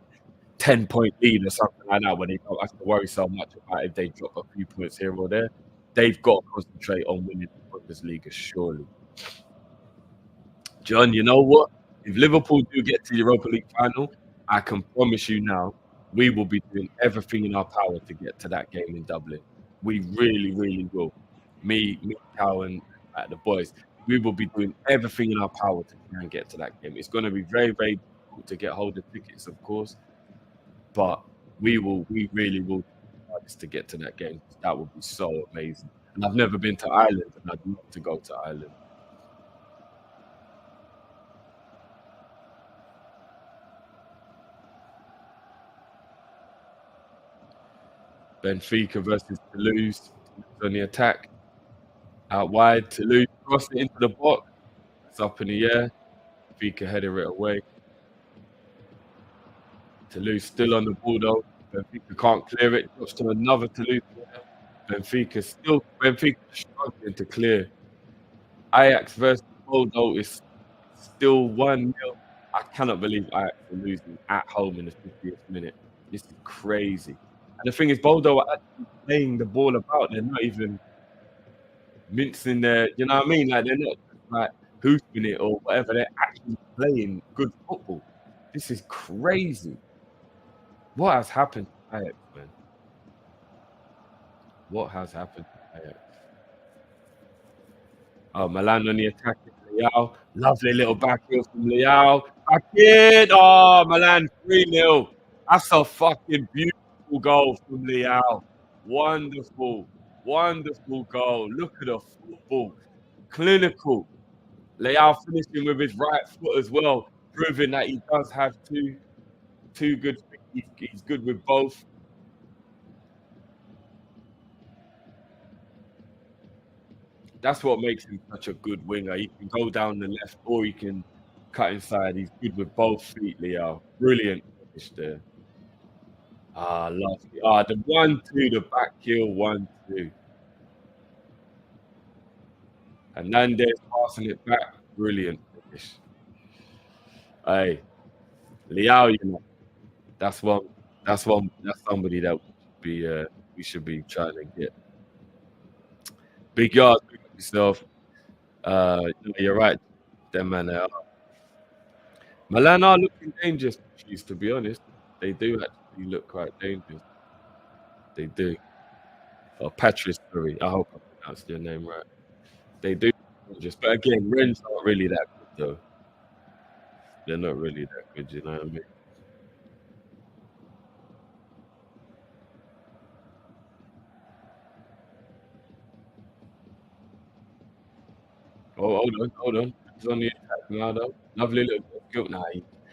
10-point lead or something like that, where they don't have to worry so much about if they drop a few points here or there. They've got to concentrate on winning the Bundesliga, surely. John, you know what? If Liverpool do get to the Europa League final, I can promise you now, we will be doing everything in our power to get to that game in Dublin. We really, really will. Me, Cal, and the boys, we will be doing everything in our power to try and get to that game. It's going to be very, very difficult to get hold of tickets, of course, but we really will do our hardest to get to that game. That would be so amazing. And I've never been to Ireland, and I'd love to go to Ireland. Benfica versus Toulouse. Toulouse on the attack. Out wide. Toulouse crossed it into the box. It's up in the air. Benfica headed it away. Toulouse still on the ball though. Benfica can't clear it. Drops to another Toulouse player. Benfica struggling to clear. Ajax versus Bordeaux is still 1-0. I cannot believe Ajax are losing at home in the 50th minute. This is crazy. And the thing is, Bordeaux are actually playing the ball about. They're not even mincing their, you know what I mean? Like they're not just like hooping it or whatever. They're actually playing good football. This is crazy. What has happened to Ajax, man? What has happened to Ajax? Oh, Milan on the attack. Leao. Lovely little back heel from Leao. Back in. Oh, Milan 3-0. That's a fucking beautiful goal from Leao. Wonderful. Wonderful goal. Look at the football. Clinical. Leao finishing with his right foot as well, proving that he does have two good feet. He's good with both. That's what makes him such a good winger. He can go down the left or he can cut inside. He's good with both feet, Leo. Brilliant finish there. Ah, lovely. Ah, the 1-2, the back heel 1-2. Hernandez passing it back. Brilliant finish. Hey, Liao, you know, that's one. That's one. That's somebody that we should be trying to get. Big yards, big up yourself. You're right. Them man, Milan are looking dangerous, Chiefs, to be honest. They do actually look quite dangerous. They do. Oh, Patrice, sorry. I hope I pronounced your name right. They do look dangerous. But again, Rennes aren't really that good, though. They're not really that good, you know what I mean? Oh, hold on, hold on. He's on the attack now, though. Lovely little bit of guilt. Nah,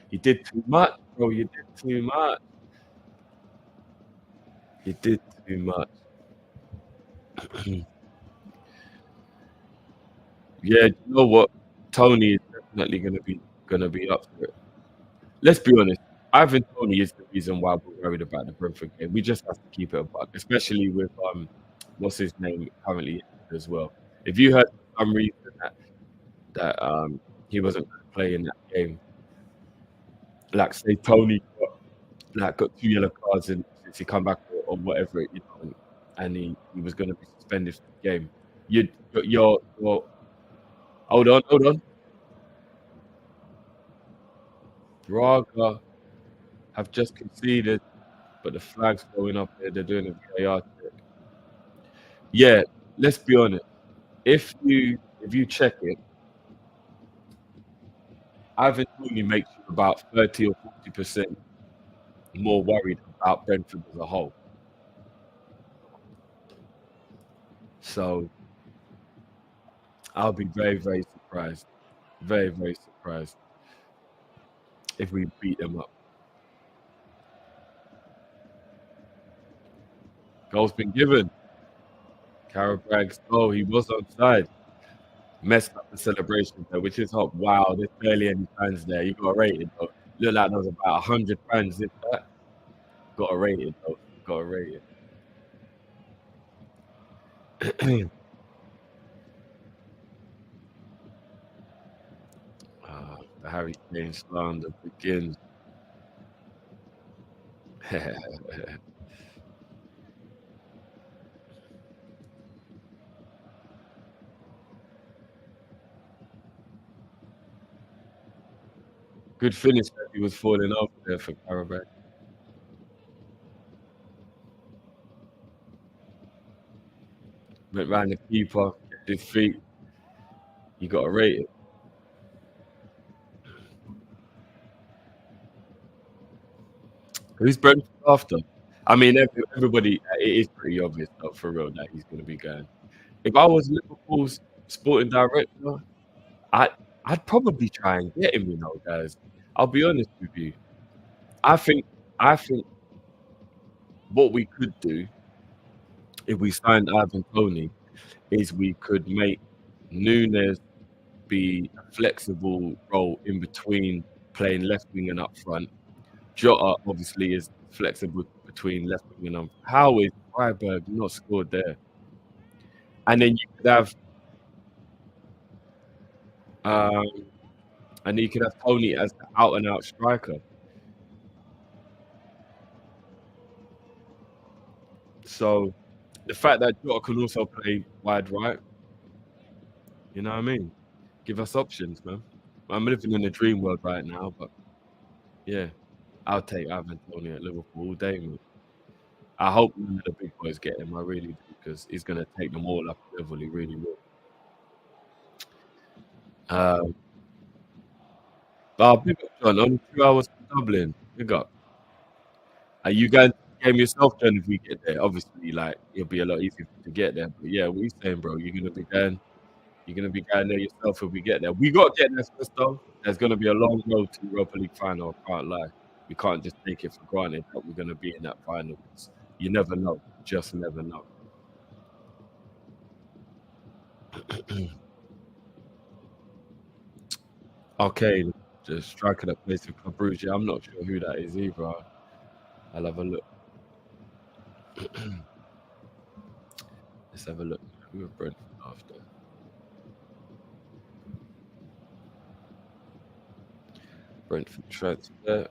he did too much, bro. You did too much. You did too much. Yeah, you know what? Tony is definitely gonna be up for it. Let's be honest. Ivan Tony is the reason why we're worried about the Brentford game. We just have to keep it a buck, especially with what's his name currently injured as well. If you heard for some reason that he wasn't gonna play in that game, like say Tony got 2 yellow cards and since he come back or whatever, and he was gonna be suspended for the game. You're hold on. Braga have just conceded, but the flag's going up there. They're doing a VAR check. Yeah, let's be honest. If you check it, Ivan Toney makes you about 30 or 40% more worried about Brentford as a whole. So I'll be very, very surprised. Very, very surprised if we beat them up. Goal's been given. Carabrag's goal, he was onside. Messed up the celebration there, which is hot. Wow, there's barely any fans there. You got to rate it though. Looked like there was about 100 fans, if that. Got to rate it though. Got to rate it. The Harry Kane slander begins. Good finish that he was falling over there for Carabao. Went round the keeper, kept his feet. You got to rate it. Who's Brentford after? I mean, everybody, it is pretty obvious, though, for real, that he's going to be going. If I was Liverpool's sporting director, I, I'd probably try and get him, guys. I'll be honest with you. I think, I think what we could do if we signed Ivan Toney is we could make Nunes be a flexible role in between playing left wing and up front. Jota obviously is flexible between left wing and up. How is Freiburg not scored there? And then you could have um, Tony as the out and out striker. So the fact that Jota can also play wide right, you know what I mean? Give us options, man. I'm living in a dream world right now, but yeah, I'll take Ivan Toney at Liverpool all day, man. I hope none of the big boys get him. I really do, because he's going to take them all up a level. He really will. Um, big up, John. Only 2 hours to Dublin. Big up. Are you going to the game yourself, John, if we get there? Obviously, like, it'll be a lot easier to get there. But yeah, what are you saying, bro? You're going to be going there yourself if we get there. We got to get there first, though. There's going to be a long road to Europa League final. I can't lie. We can't just take it for granted that we're going to be in that final. You never know. Just never know. Okay, the striker that plays for Club Brugge. Yeah, I'm not sure who that is either. I'll have a look. Let's have a look. Who are Brentford after? Brentford transfer.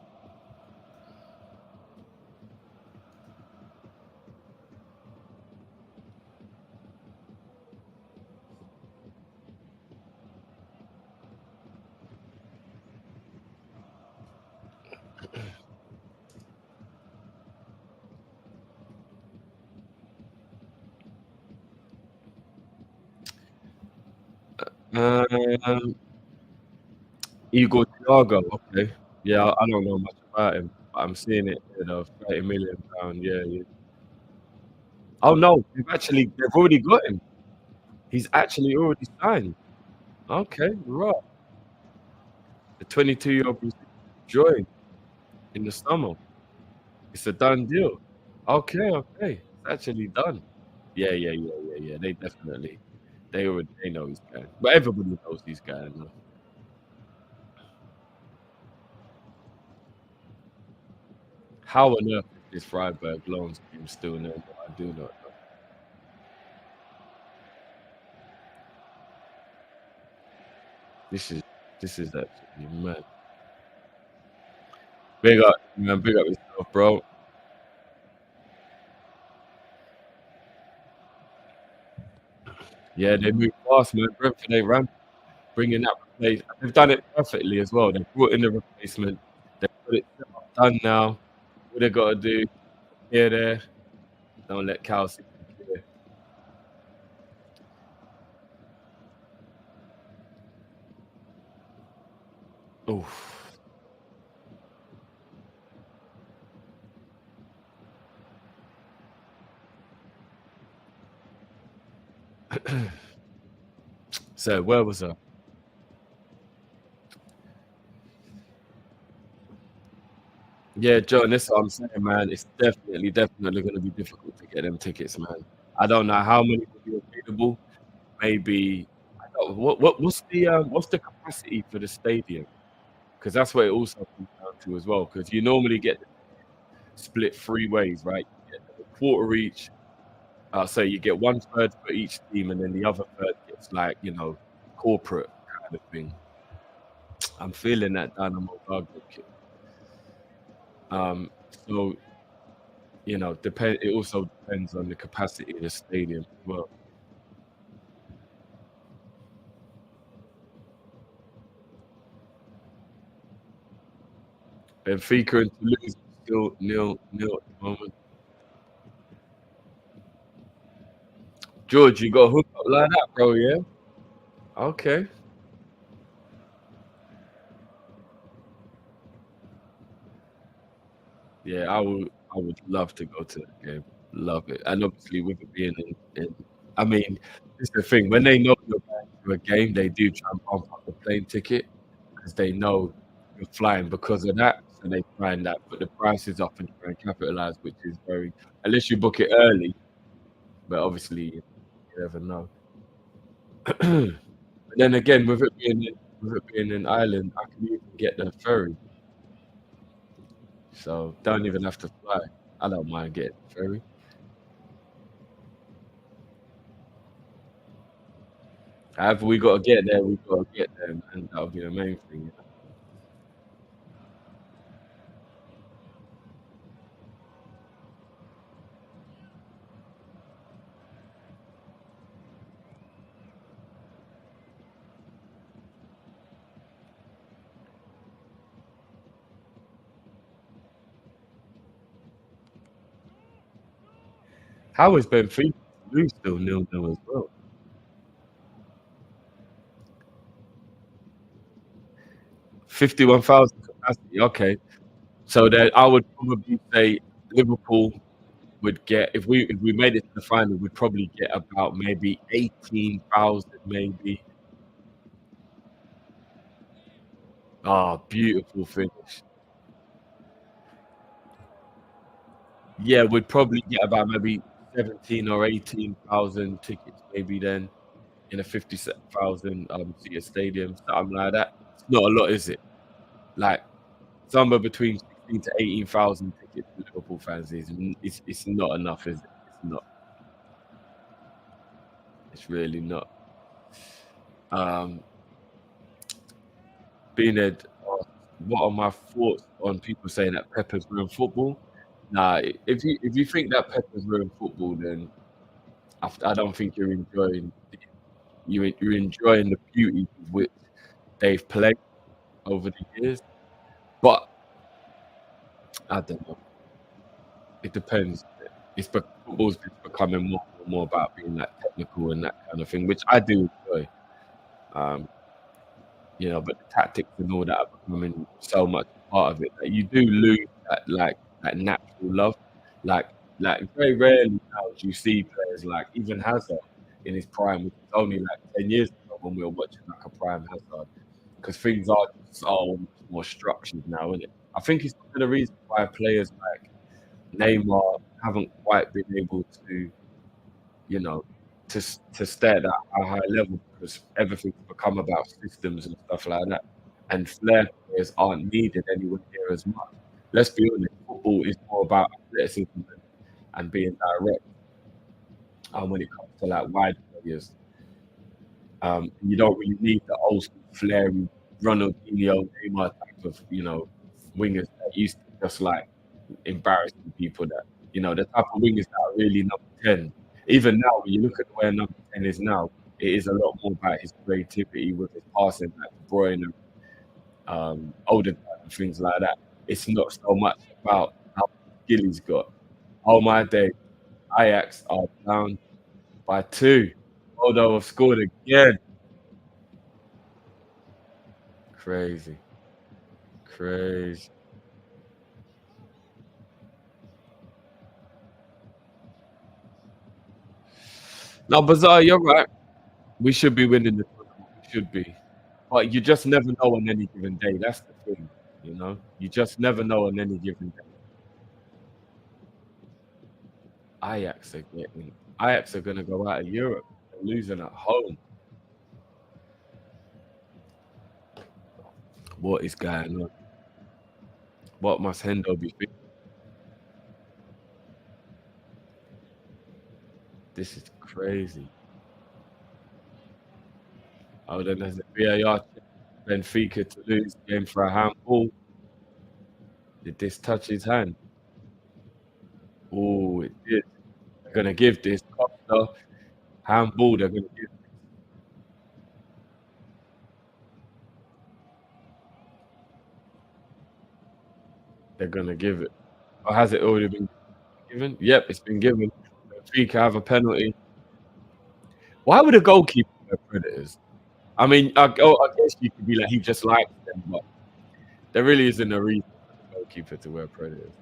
Um, Igor Thiago. Okay. Yeah, I don't know much about him, but I'm seeing it, you know, £30 million. Yeah, yeah. Oh no, they've already got him. He's actually already signed. Okay, right. The 22-year-old Brazilian joined in the summer. It's a done deal. Okay, okay. It's actually done. Yeah, yeah, yeah, yeah, yeah. They know he's going. But everybody knows he's going now. How on earth is this Freiburg loans team still nil? I do not know. This is this is absolutely mad. Big up, man. Big up yourself, bro. Yeah, they move fast, man. Brentford, they ran, bringing that replace. They've done it perfectly as well. They brought in the replacement. They got it done now. What they got to do here, there. Don't let Cal see you. Oof. So where was I? Yeah, John, that's what I'm saying, man. It's definitely going to be difficult to get them tickets, man. I don't know how many will be available. Maybe I don't, what's the capacity for the stadium? Because that's what it also comes down to as well. Because you normally get split three ways, right? You get a quarter each. So you get one third for each team, and then the other third gets like corporate kind of thing. I'm feeling that Dynamo Zagreb kit. Um, so depend. It also depends on the capacity of the stadium as well. Benfica and Toulouse still nil at the moment. George, you got a hook up like that, bro? Yeah. Okay. Yeah, I would love to go to that game. Love it. And obviously with it being in I mean, it's the thing, when they know you're going to a game, they do try and bump up the plane ticket because they know you're flying because of that. So they try and put the prices up and try and capitalize, which is very unless you book it early, but obviously you never know. But then again, with it being in Ireland, I can even get the ferry. So don't even have to fly. I don't mind getting the ferry. However, we got to get there. We got to get there, and that'll be the main thing. How is Benfica lose still 0-0 as well? 51,000 capacity. Okay, so then I would probably say Liverpool would get if we made it to the final, we'd probably get about maybe 18,000, maybe. Ah, beautiful finish. Yeah, we'd probably get about maybe 17 or 18,000 tickets, maybe then in a 50,000 seater stadium, something like that. It's not a lot, is it? Like somewhere between 16 to 18,000 tickets for Liverpool fans it's not enough, is it? It's not. It's really not. Um, Beanhead asked, what are my thoughts on people saying that Pepper's ruined football? Nah, if you think that Pepper's ruined football, then I don't think you're enjoying the beauty with which they've played over the years. But I don't know. It depends. Football's just becoming more and more about being that technical and that kind of thing, which I do enjoy. Um, but the tactics and all that are becoming so much a part of it that you do lose that natural love. Like very rarely now do you see players like even Hazard in his prime, which was only like 10 years ago when we were watching like a prime Hazard, because things are just so much more structured now, isn't it? I think it's one of the reasons why players like Neymar haven't quite been able to, you know, to stay at that high level because everything's become about systems and stuff like that. And flair players aren't needed anywhere near as much. Let's be honest, football is more about athleticism and being direct. When it comes to like wide players, you don't really need the old school flary Ronaldinho, Neymar type of wingers that used to just like embarrassing people that the type of wingers that are really number 10. Even now, when you look at where number 10 is now, it is a lot more about his creativity with his passing, like De Bruyne and Odegaard and things like that. It's not so much about how much skill he's got. Oh my day, Ajax are down by 2. Although have scored again. Crazy, crazy. No, Bazaar, you're right. We should be winning the tournament. We should be. But you just never know on any given day. That's the thing. You just never know on any given day. Ajax are getting Ajax are gonna go out of Europe. They're losing at home. What is going on? What must Hendo be thinking? This is crazy. Oh, then there's a VAR check. Benfica to lose game for a handball. Did this touch his hand? Oh, it did. They're gonna give this Costa handball. They're gonna give it. Or has it already been given? Yep, it's been given. Benfica have a penalty. Why would a goalkeeper wear Predators? I mean, I guess you could be like, he just likes them, but there really isn't a reason for the goalkeeper to wear Predators.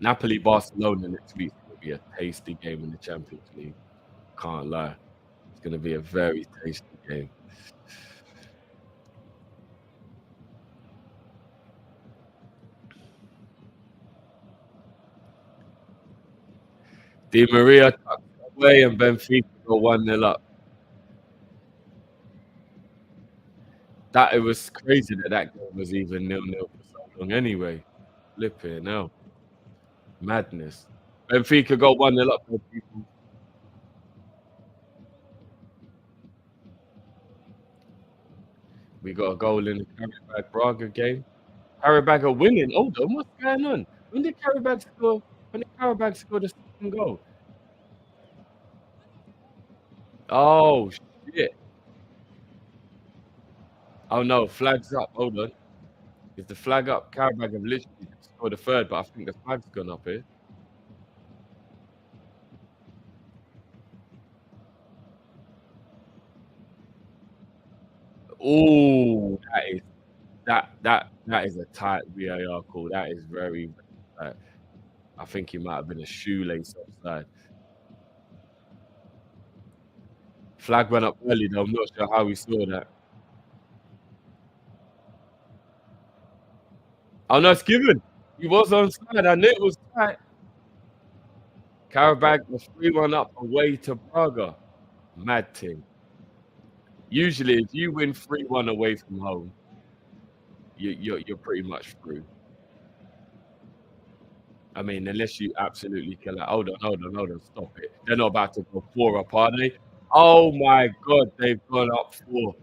Napoli Barcelona next week is going to be a tasty game in the Champions League. Can't lie. It's going to be a very tasty game. Di Maria tucked away and Benfica go 1-0 up. That it was crazy that game was even 0-0 for so long anyway. Flipping hell. Madness. Benfica go 1-0 up. People. We got a goal in the Karabakh Braga game. Karabakh are winning. Hold on, what's going on? When did Karabakh score? When did Karabakh score the second goal? Oh shit! Oh no, flags up. Hold on, is the flag up? Karabakh have literally just scored a third, but I think the flag's gone up here. Oh, that is a tight VAR call. That is very tight. I think he might have been a shoelace offside. Flag went up early though. I'm not sure how we saw that. Oh no, it's given. He was onside. I knew it was tight. Karabakh was 3-1 up away to Braga. Mad thing. Usually, if you win 3-1 away from home, you're pretty much through. I mean, unless you absolutely kill it. Hold on, stop it. They're not about to go 4 up, are they? Oh my God, they've gone up 4.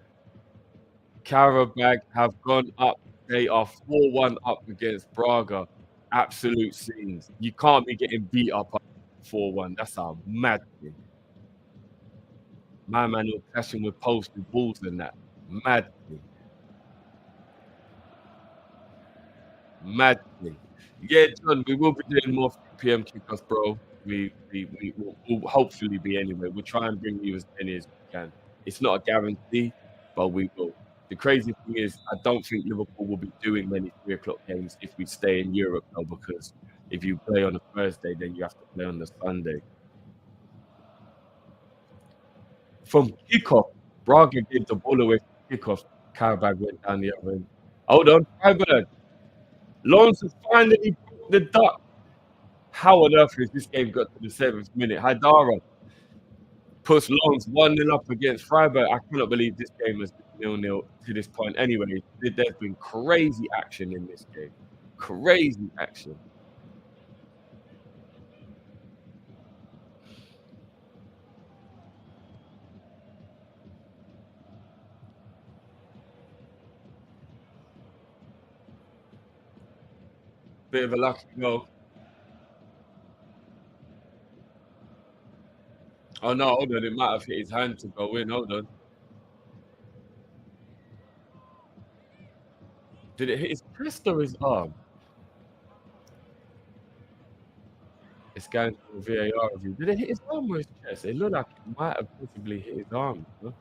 Karabakh have gone up. They are 4-1 up against Braga. Absolute scenes. You can't be getting beat up 4-1. That's a mad thing. My man was clashing with posted balls and that. Mad thing. Mad thing. Yeah, John, we will be doing more 3 p.m. kickoffs, bro. We will hopefully be anyway. We'll try and bring you as many as we can. It's not a guarantee, but we will. The crazy thing is, I don't think Liverpool will be doing many 3 o'clock games if we stay in Europe though, because if you play on a Thursday, then you have to play on the Sunday. From kickoff, Braga gave the ball away from kickoff. Carabag went down the other end. Hold on, Freiburg. Lawrence has finally broke the duck. How on earth has this game got to the 7th minute? Haidara puts Lawrence 1-0 up against Freiburg. I cannot believe this game has been 0-0 to this point. Anyway, there's been crazy action in this game. Crazy action. Bit of a lucky goal. Oh no, hold on. It might have hit his hand to go in. Hold on. Did it hit his chest or his arm? It's going to the VAR review. Did it hit his arm or his chest? It looked like it might have possibly hit his arm. You know?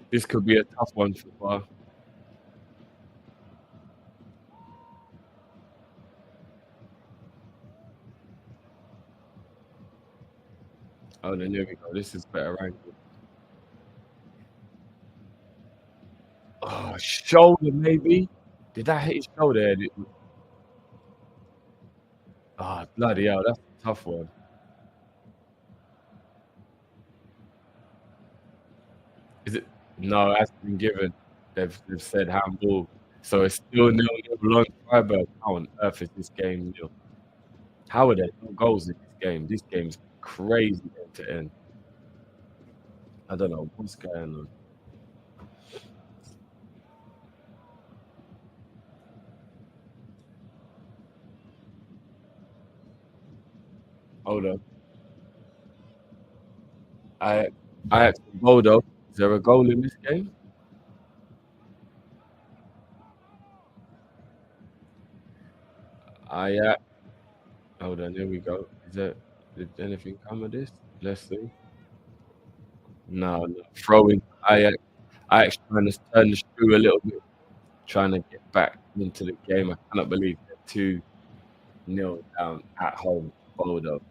This could be a tough one for Bar. Oh, then there we go. This is better angle. Oh, shoulder maybe. Did that hit his shoulder? Ah, bloody hell, that's a tough one. Is it? No, it hasn't been given. They've said handball. So it's still 0-0 on Freiburg. How on earth is this game nil? How are there no goals in this game? This game's crazy end to end. I don't know what's going on. Hold on. I I asked Boldo, is there a goal in this game? I hold on, here we go. Did anything come of this? Let's see. No, no. Throwing. I actually trying to turn the screw a little bit, trying to get back into the game. I cannot believe they're 2-0 down at home. Boldo.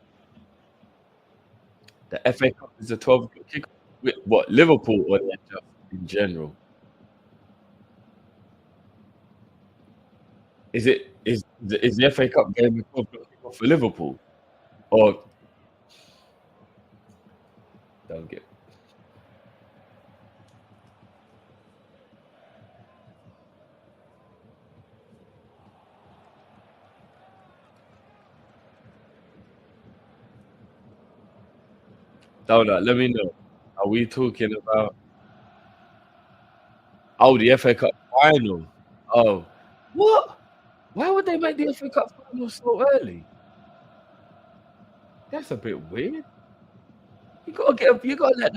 The FA Cup is a 12 o'clock kick. What, Liverpool or they're just in general? Is the FA Cup game a 12 o'clock kick off for Liverpool? Or don't get Donut, let me know. Are we talking about the FA Cup final? Oh. What? Why would they make the FA Cup final so early? That's a bit weird. You gotta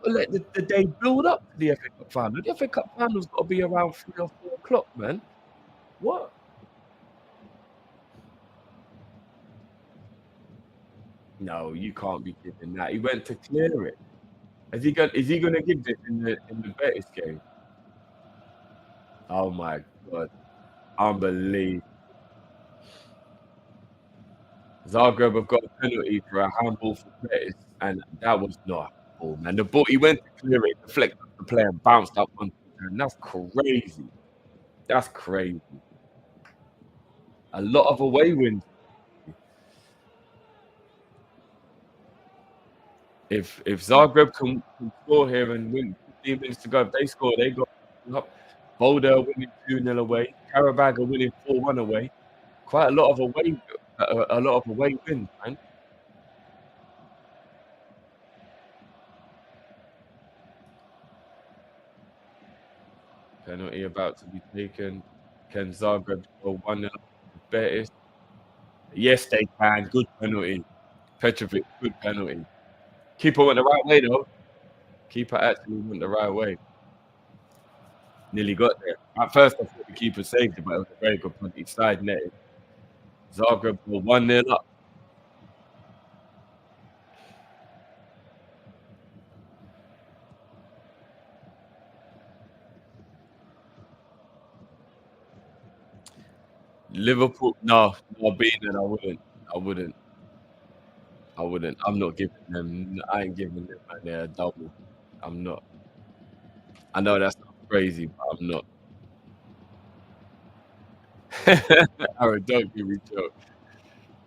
let the day build up to the FA Cup final. The FA Cup final's gotta be around 3 or 4 o'clock, man. What? No, you can't be giving that. He went to clear it. Is he gonna give this in the Betis game? Oh my god. Unbelievable. Zagreb have got a penalty for a handball for Betis, and that was not a handball, man. The ball he went to clear it, deflected off the player and bounced up onto the ground. That's crazy. That's crazy. A lot of away wins. If Zagreb can score here and win 15 minutes to go, if they score, they got up. Boulder are winning 2-0 away. Karabag are winning 4-1 away. Quite a lot of away wins, man. Penalty about to be taken. Can Zagreb score 1-0 Betis? Yes, they can. Good penalty. Petrovic, good penalty. Keeper went the right way though. Keeper actually went the right way. Nearly got there. At first, I thought the keeper saved it, but it was a very good punt. He side netted. Zagreb were 1-0 up. Liverpool, no, being it, I wouldn't. I wouldn't. I wouldn't. I'm not giving them. I ain't giving them man there a double. I'm not. I know that's not crazy, but I'm not. Aaron, don't give me joke.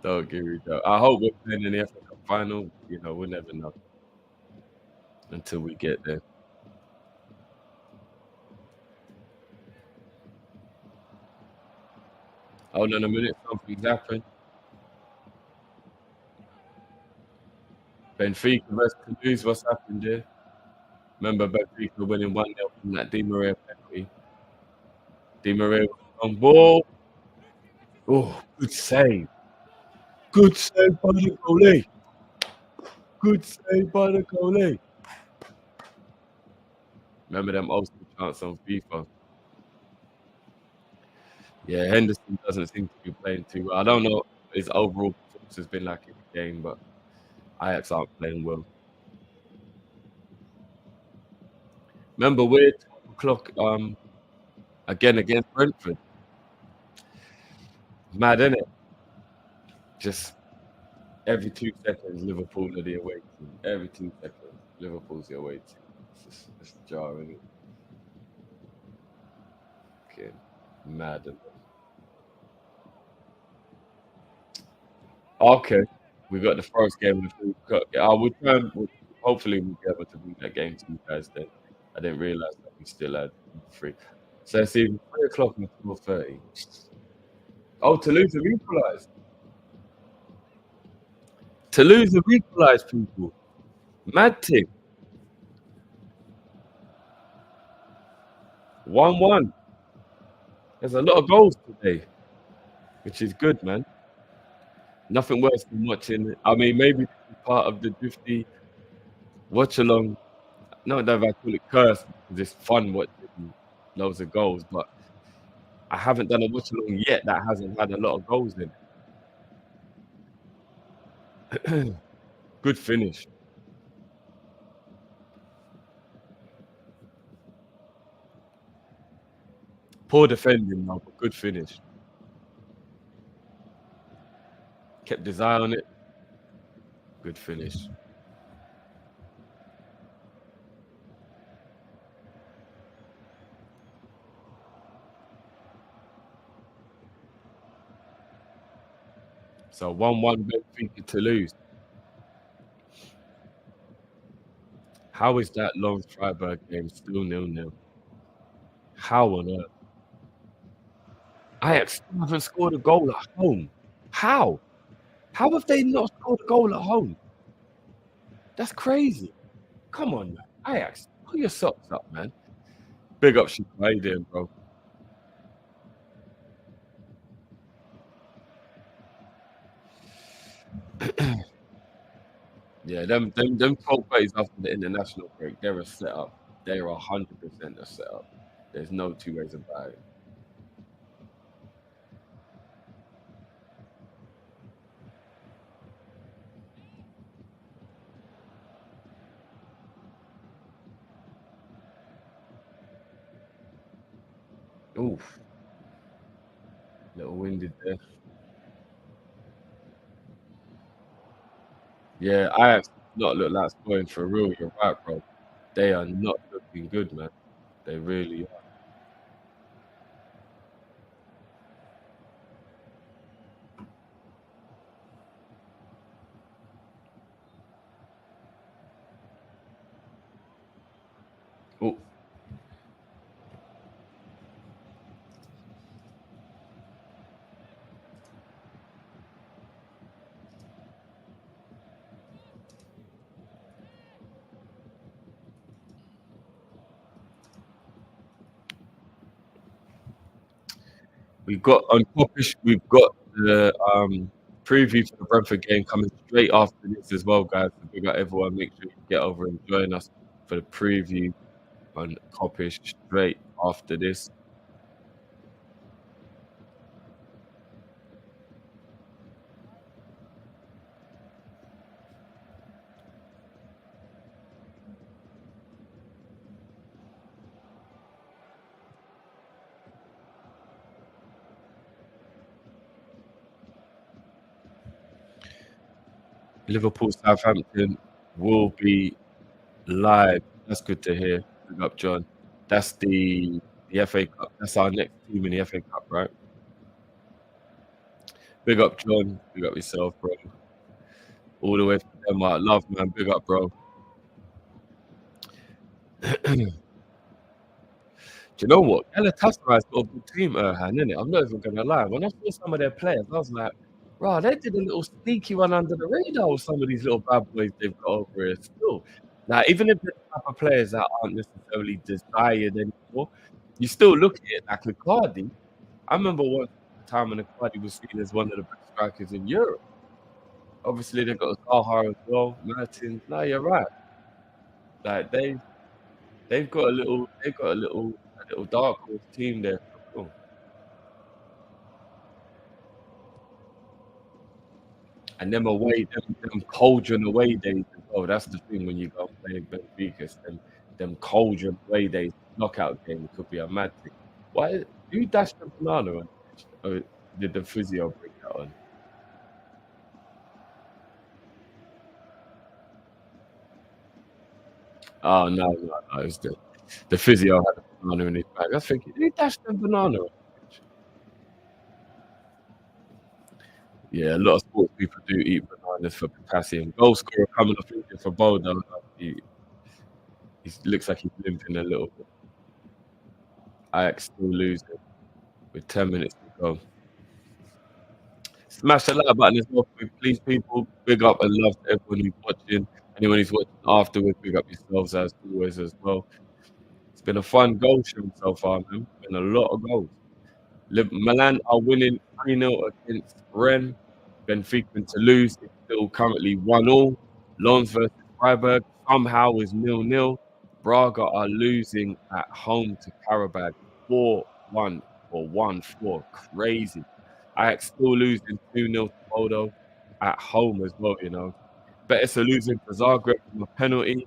Don't give me joke. I hope we're playing in the FA Cup final. You know, we'll never know until we get there. Hold on a minute. Something's happened. Benfica versus Toulouse. What's happened there? Remember Benfica winning 1-0 from that Di Maria penalty. Di Maria was on ball. Oh, good save. Good save by the goalie. Good save by the goalie. Remember them Ulster chants on FIFA? Yeah, Henderson doesn't seem to be playing too well. I don't know what his overall performance has been like in the game, but Ajax aren't playing well. Remember, we're 12 o'clock again against Brentford. Mad, isn't it? Just every 2 seconds, Liverpool are the away team. Every 2 seconds, Liverpool's the away team. It's jarring. Okay, mad. Okay, we got the first game of the Cup. I would try and hopefully we'll be able to win that game to you guys then. I didn't realise that we still had 3. So it's even 3 o'clock and 4:30. Oh, Toulouse have equalised. Toulouse have equalised, people. Mad thing. 1-1. There's a lot of goals today, which is good, man. Nothing worse than watching. I mean, maybe this is part of the DRIFTY watch along. No, that I call it curse because it's fun watching loads of goals, but I haven't done a watch along yet that hasn't had a lot of goals in it. Good finish. Poor defending now, but good finish. Kept his eye on it. Good finish. So 1-1 Benfica to lose. How is that long Freiburg game still 0-0? How on earth? Ajax still haven't scored a goal at home. How? How have they not scored a goal at home? That's crazy. Come on, man. Ajax, pull your socks up, man. Big up, Shika. How you doing, bro? Yeah, them 12 plays after the international break, they're a setup. They're 100% a setup. There's no two ways about it. Oof, little winded there. Yeah, Ajax not look like scoring for real. You're right, bro. They are not looking good, man. They really are. Oh, we've got on KOP-ISH, we've got the preview for the Brentford game coming straight after this as well, guys. So we got everyone. Make sure you get over and join us. for the preview on KOP-ISH straight after this. Liverpool Southampton will be live. That's good to hear. Big up, John. That's the FA Cup. That's our next team in the FA Cup, right? Big up, John. Big up yourself, bro. All the way from Denmark. Love, man. Big up, bro. Do you know what? Galatasaray's got a good team, Erhan, innit? I'm not even gonna lie. When I saw some of their players, I was like, "Bro, they did a little sneaky one under the radar with some of these little bad boys they've got over here still." Like, even if they're the type of players that aren't necessarily desired anymore, you still look at it like Icardi. I remember one time when Icardi was seen as one of the best strikers in Europe. Obviously, they've got Zaha as well, Mertens. No, you're right. Like they've got a little dark horse team there. Oh. And them cauldron away days as well. That's the thing when you go and play Benfica, them cauldron away days, knockout game could be a mad thing. Why who dashed the banana on? Or did the physio bring that on? Oh no, it's the physio had a banana in his bag. I was thinking, who dashed the banana on? Yeah, a lot of sports people do eat bananas for potassium. Goal scorer coming off injured for Boulder. He looks like he's limping a little bit. Ajax still losing with 10 minutes to go. Smash the like button as well, please, people. Big up and love to everyone who's watching. Anyone who's watching afterwards, big up yourselves as always as well. It's been a fun goal show so far, man. Been a lot of goals. Milan are winning 3-0 against Rennes. Benfica to lose. It's still currently 1-1. Lens versus Freiburg somehow is 0-0. Braga are losing at home to Karabag 4-1 or 1-4. Crazy. Ajax still losing 2-0 to Bodo at home as well, you know. Betis are losing to Zagreb from a penalty,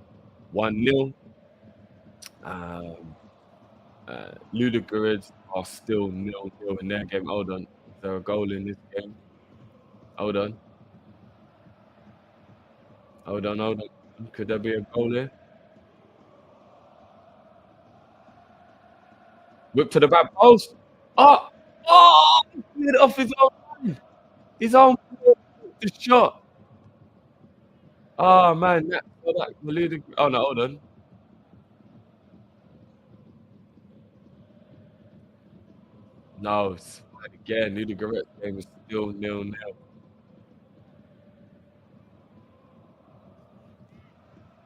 1-0. Ludogorets are still 0-0 in their game. Hold on. Is there a goal in this game? Hold on. Hold on. Could there be a goal there? Whip to the back post. Oh! Oh! He cleared it off his own man. His own man took the shot. Oh, man. Oh, no. Hold on. No. It's again. Ludogorets game is still 0-0.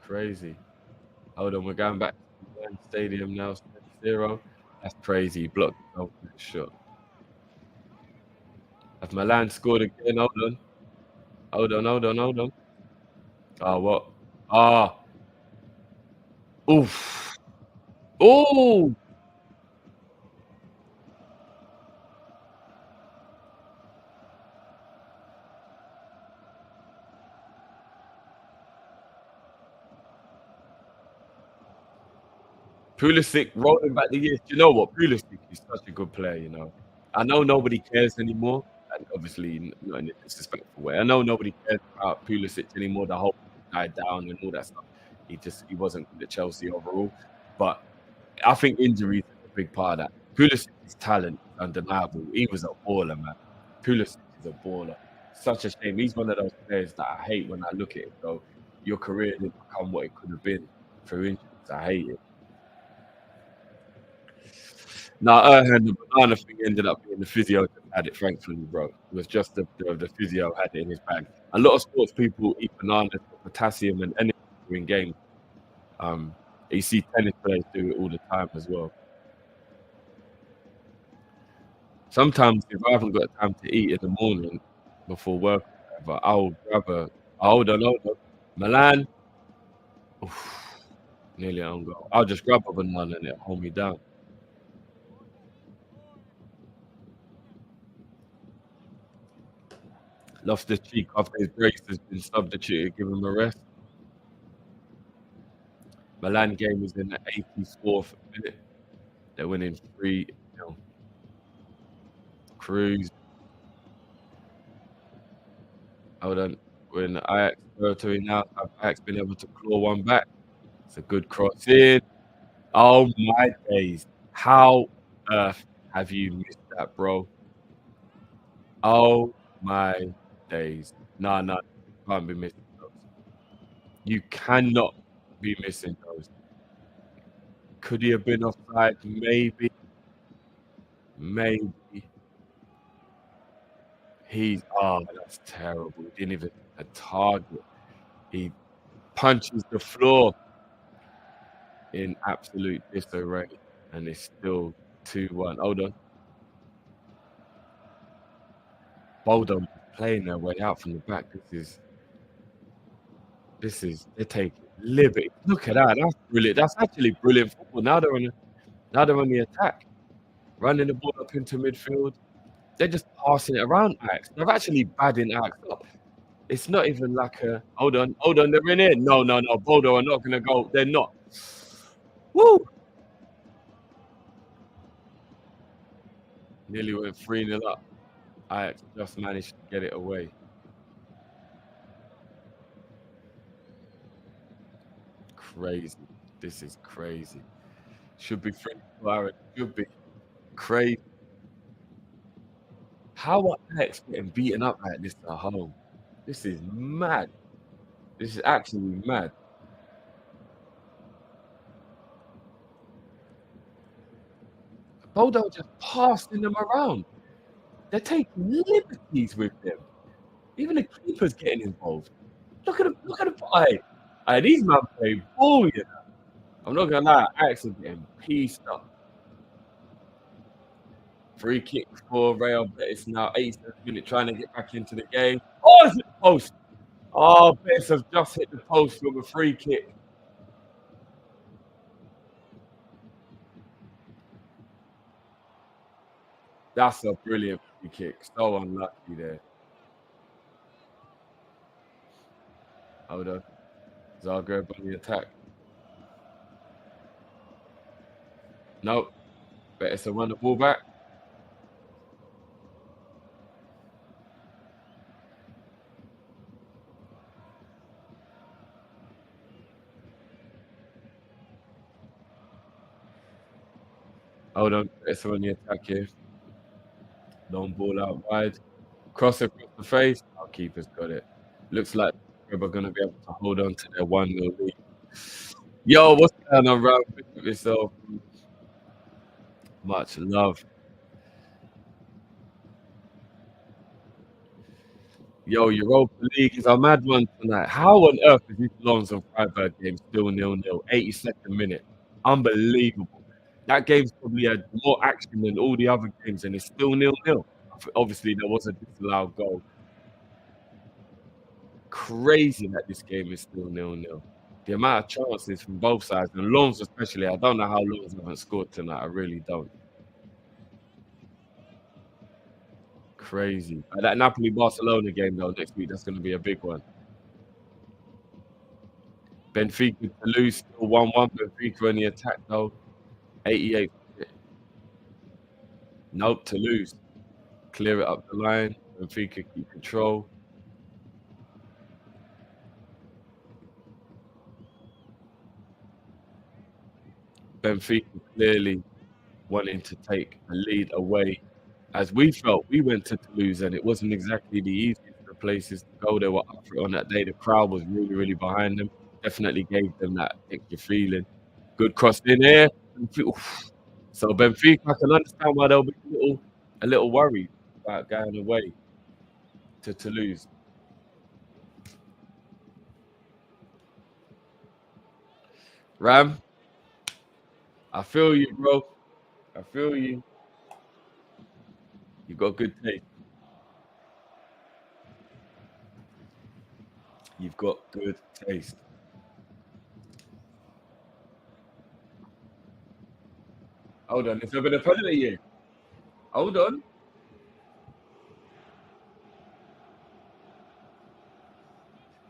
Crazy. Hold on. We're going back to the stadium now. 0. That's crazy. He blocked the shot. Have Milan scored again? Hold on. Oh, what? Ah. Oof. Oh! Pulisic rolling back the years. Do you know what? Pulisic is such a good player, you know. I know nobody cares anymore, and obviously not in a disrespectful way. I know nobody cares about Pulisic anymore. The whole died down and all that stuff. He wasn't good at Chelsea overall. But I think injuries is a big part of that. Pulisic's talent is undeniable. He was a baller, man. Pulisic is a baller. Such a shame. He's one of those players that I hate when I look at him. So your career didn't become what it could have been through injuries. I hate it. Now, Erhan, the banana thing ended up being the physio that had it, thankfully, bro. It was just the physio had it in his bag. A lot of sports people eat bananas for potassium and energy during games. Um, you see tennis players do it all the time as well. Sometimes, if I haven't got time to eat in the morning before work, or whatever, I'll grab a. Hold on. Milan. Oof. Nearly on goal. I'll just grab a banana and it'll hold me down. Lost the cheek after his brace has been substituted, give him a rest. Milan game is in the 84th minute. They're winning 3-0. Cruz. Hold on. We're in the Ajax territory now. Have Ajax been able to claw one back? It's a good cross in. Oh my days. How on earth have you missed that, bro? Oh my days. No, no. Can't be missing those. You cannot be missing those. Could he have been offside? Maybe. Maybe. That's terrible. He didn't even a target. He punches the floor in absolute disarray, and it's still 2-1. Hold on. Boldo playing their way out from the back. They're taking liberty. Look at that. That's brilliant. That's actually brilliant football. Now they're on the attack, running the ball up into midfield. They're just passing it around Ajax. They're actually badding Ajax up. It's not even like a hold on, they're in here. No. Boldo are not gonna go. They're not. Woo! Nearly went 3-0 up. Ajax just managed to get it away. Crazy. This is crazy. Should be 3-4. Should be crazy. How are Ajax getting beaten up like this at home? This is mad. This is actually mad. Boldo just passing them around. They're taking liberties with them. Even the keeper's getting involved. Look at the play. These men play ball, you know. I'm not gonna lie, Ajax are getting pieced up. Free kick for Real Betis now, 87th minute, trying to get back into the game. Oh, it's hit the post. Oh, Betis have just hit the post from a free kick. That's a brilliant free kick. So unlucky there. Hold on. Zagreb on the attack. Nope. Betis have won the ball back. Hold on. Betis are on the attack here. Long ball out wide. Cross across the face. Our keeper's got it. Looks like we're going to be able to hold on to their 1-0 lead. Yo, what's going on, Rob? Pick up yourself. Much love. Yo, Europa League is a mad one tonight. How on earth is this Lons and Freiburg game still 0-0? 82nd minute. Unbelievable. That game's probably had more action than all the other games, and it's still 0-0. Obviously, there was a disallowed goal. Crazy that this game is still 0-0. The amount of chances from both sides, and Lons especially. I don't know how Lons haven't scored tonight. I really don't. Crazy. That Napoli-Barcelona game, though, next week, that's going to be a big one. Benfica to lose, still 1-1. Benfica on the attack, though. 88. Nope, to lose. Clear it up the line. Benfica keep control. Benfica clearly wanting to take a lead away. As we felt, we went to Toulouse, and it wasn't exactly the easiest of places to go. They were up for it on that day. The crowd was really, really behind them. Definitely gave them that extra feeling. Good cross in here. So Benfica, I can understand why they'll be a little worried about going away to Toulouse. Ram, I feel you, bro. I feel you. You got good taste. You've got good taste. Hold on. It's over the penalty here. Hold on.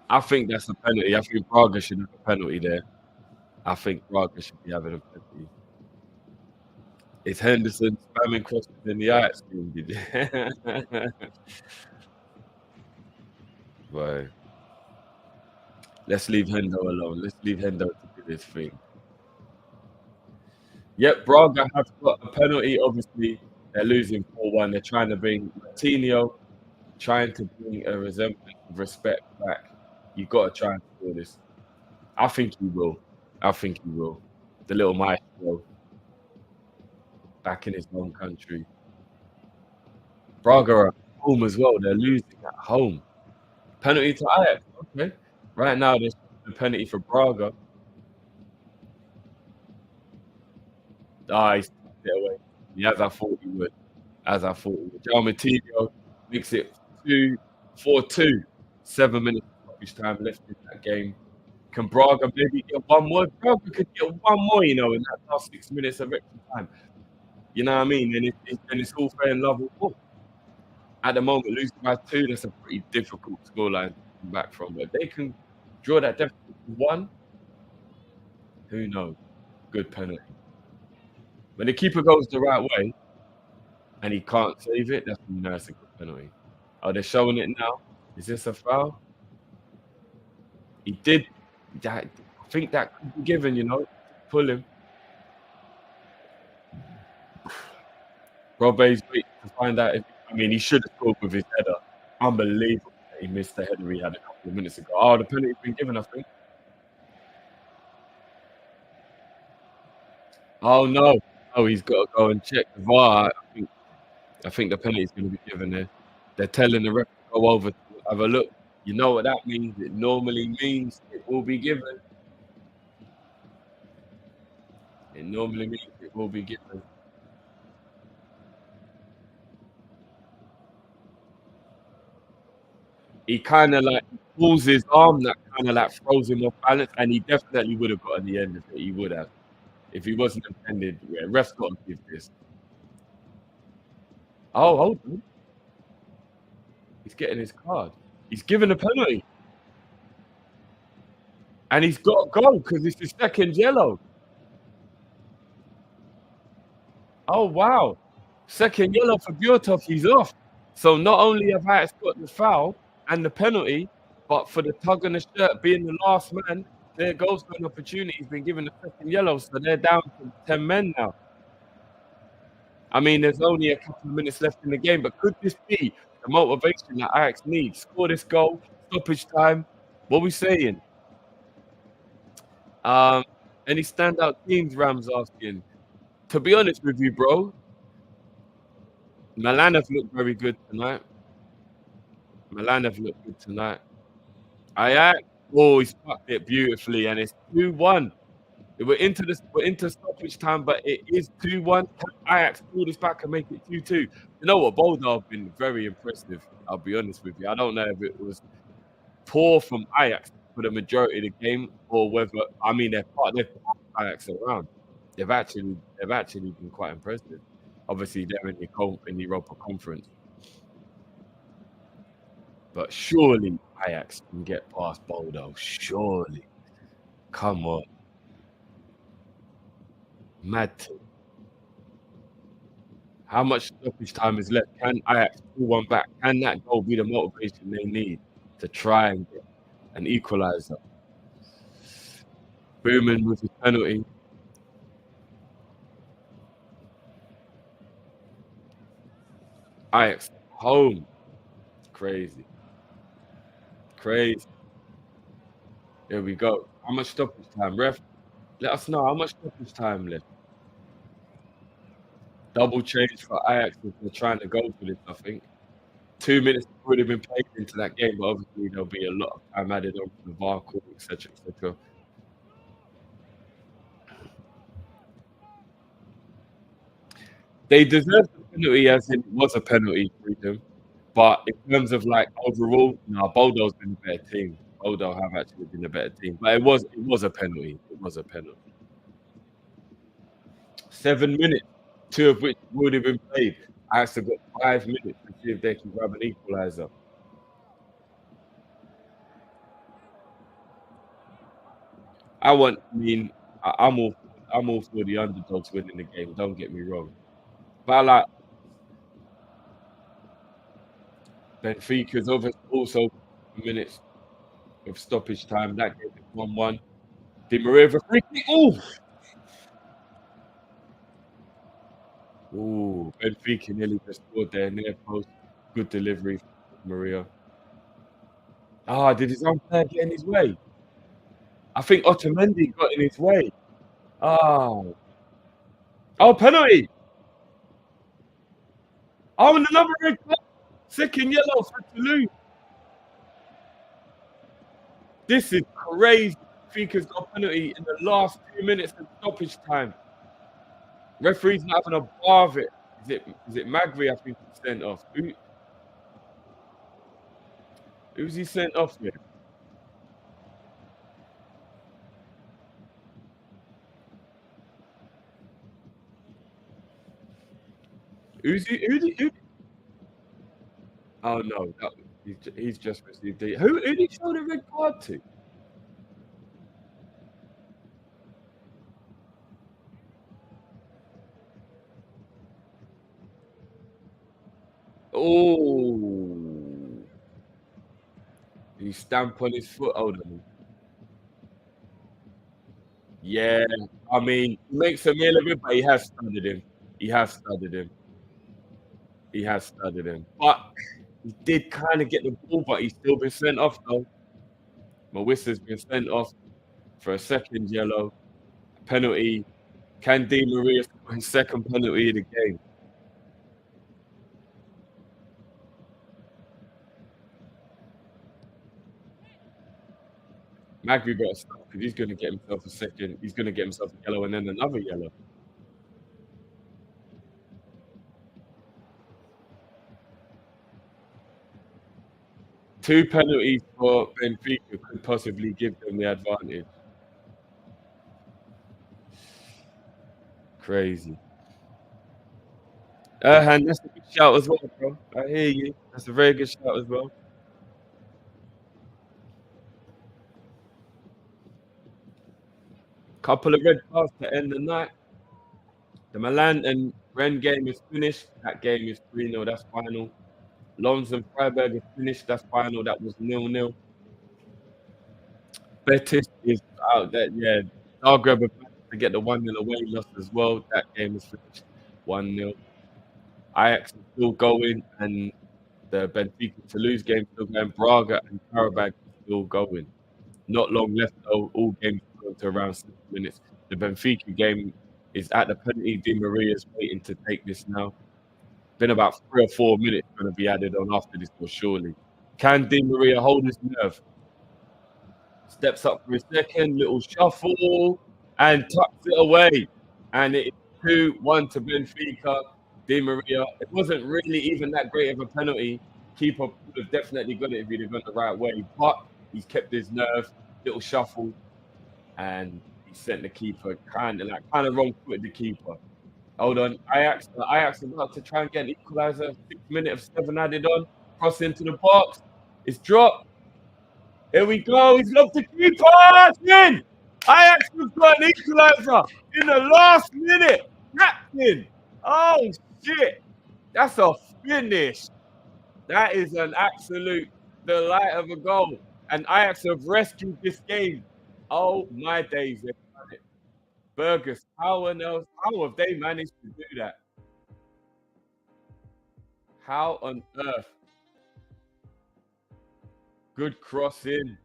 I think that's a penalty. I think Braga should have a penalty there. I think Braga should be having a penalty. It's Henderson spamming crosses in the Ajax game. Right. Let's leave Hendo alone. Let's leave Hendo to do this thing. Yep, Braga have got a penalty. Obviously, they're losing 4-1. They're trying to bring Martinho, trying to bring a resemblance of respect back. You've got to try and score this. I think he will. I think he will. The little maestro back in his own country. Braga are at home as well. They're losing at home. Penalty to Ajax. Okay. Right now, there's a penalty for Braga. Ah, he's tucked it away. As I thought he would. As I thought he would. João Matinho makes it 4-2. 7 minutes of stoppage time left in that game. Can Braga maybe get one more? Braga could get one more, you know, in that last 6 minutes of extra time. You know what I mean? And it's all fair and love. At the moment, losing by 2, that's a pretty difficult scoreline to come back from. But they can draw that deficit to 1. Who knows? Good penalty. When the keeper goes the right way and he can't save it, that's when that's a good penalty. Oh, they're showing it now. Is this a foul? He did. I think that could be given, you know. Pull him. Robe's waiting to find out if. I mean, he should have scored with his header. Unbelievable that he missed the header he had a couple of minutes ago. Oh, the penalty's been given, I think. Oh no! Oh, he's got to go and check the VAR. I think the penalty's going to be given there. They're telling the ref to go over to have a look. You know what that means? It normally means it will be given. It normally means it will be given. He kind of like pulls his arm, that kind of like throws him off balance, and he definitely would have got at the end of it. He would have. If he wasn't intended, yeah, ref's got to give this. Oh, hold on. He's getting his card. He's given a penalty. And he's got to go because it's his second yellow. Oh, wow. Second yellow for Bjortov, he's off. So not only have Ajax got the foul and the penalty, but for the tug on the shirt being the last man, there goes an opportunity. He's been given the second yellow, so they're down to 10 men now. I mean, there's only a couple of minutes left in the game, but could this be the motivation that Ajax needs? Score this goal, stoppage time. What are we saying? Any standout teams, Ram's asking. To be honest with you, bro, Milan have looked very good tonight. Ajax, oh, he's fucked it beautifully, and it's 2-1. We're into stoppage time, but it is 2-1. Ajax pull this back and make it 2-2. You know what? Boulder have been very impressive. I'll be honest with you. I don't know if it was poor from Ajax for the majority of the game, or whether they're part Ajax around. They've actually been quite impressive. Obviously, they're in the Europa Conference, but surely Ajax can get past Boulder. Surely, come on. Mad. How much stoppage time is left? Can Ajax pull one back? Can that goal be the motivation they need to try and get an equaliser? Booman with his penalty. Ajax home. Crazy. There we go. How much stoppage time? Ref, let us know how much stoppage time left. Double change for Ajax if they're trying to go for this, I think. 2 minutes would have been played into that game, but obviously there'll be a lot of time added on for the VAR call, etc., etc. They deserve the penalty as it was a penalty for them. But in terms of like overall, no, Boldo's been a better team. Boldo have actually been a better team. But it was a penalty. It was a penalty. 7 minutes. 2 of which would have been played. Ajax have got 5 minutes to see if they can grab an equaliser. I'm all for the underdogs winning the game. Don't get me wrong, but I like Benfica's also minutes of stoppage time. That gave it 1-1. Di Maria with a free kick. Ooh, Benfica nearly just scored there near post. Good delivery from Maria. Did his own player get in his way? I think Otamendi got in his way. Oh, penalty. And another red card. Second yellow for Toulouse. This is crazy. Benfica's got a penalty in the last 2 minutes of stoppage time. Referee's not having a bar of it. Is it Magri? I think he's sent off. Who's he sent off with? Who? Oh no, he's just received it. Who did he show the red card to? Oh, he stamped on his foot. Hold on. Yeah, I mean, he makes a meal of it, but he has studied him. He has studied him. He has studied him. But he did kind of get the ball, but he's still been sent off though. Mawissa's been sent off for a second yellow penalty. Can Di Maria score his second penalty of the game? Magri got to stop because he's going to get himself a second. He's going to get himself a yellow and then another yellow. Two penalties for Benfica could possibly give them the advantage. Crazy. And that's a good shout as well, bro. I hear you. That's a very good shout as well. Couple of red cards to end the night. The Milan and Rennes game is finished. That game is 3-0. That's final. Lons and Freiburg is finished. That's final. That was 0-0. Betis is out there. Yeah. Zagreb to get the 1-0 away loss as well. That game is finished 1-0. Ajax is still going, and the Benfica Toulouse game still going. Braga and Karabakh still going. Not long left though. All games go to around 6 minutes. The Benfica game is at the penalty. Di Maria's waiting to take this now. Been about 3 or 4 minutes going to be added on after this, for surely. Can Di Maria hold his nerve? Steps up for a second, little shuffle, and tucks it away. And it is 2-1 to Benfica. Di Maria. It wasn't really even that great of a penalty. Keeper would have definitely got it if he'd have gone the right way, but he's kept his nerve. Little shuffle, and he sent the keeper kind of wrong footed the keeper. Hold on, Ajax about to try and get an equaliser. 6 minutes of 7 added on. Cross into the box. It's dropped. Here we go. He's locked the keeper. It's in. Ajax has got an equaliser in the last minute. Captain. Oh shit. That's a finish. That is an absolute delight of a goal. And Ajax have rescued this game. Oh my days. Burgers, how have they managed to do that? How on earth? Good crossing.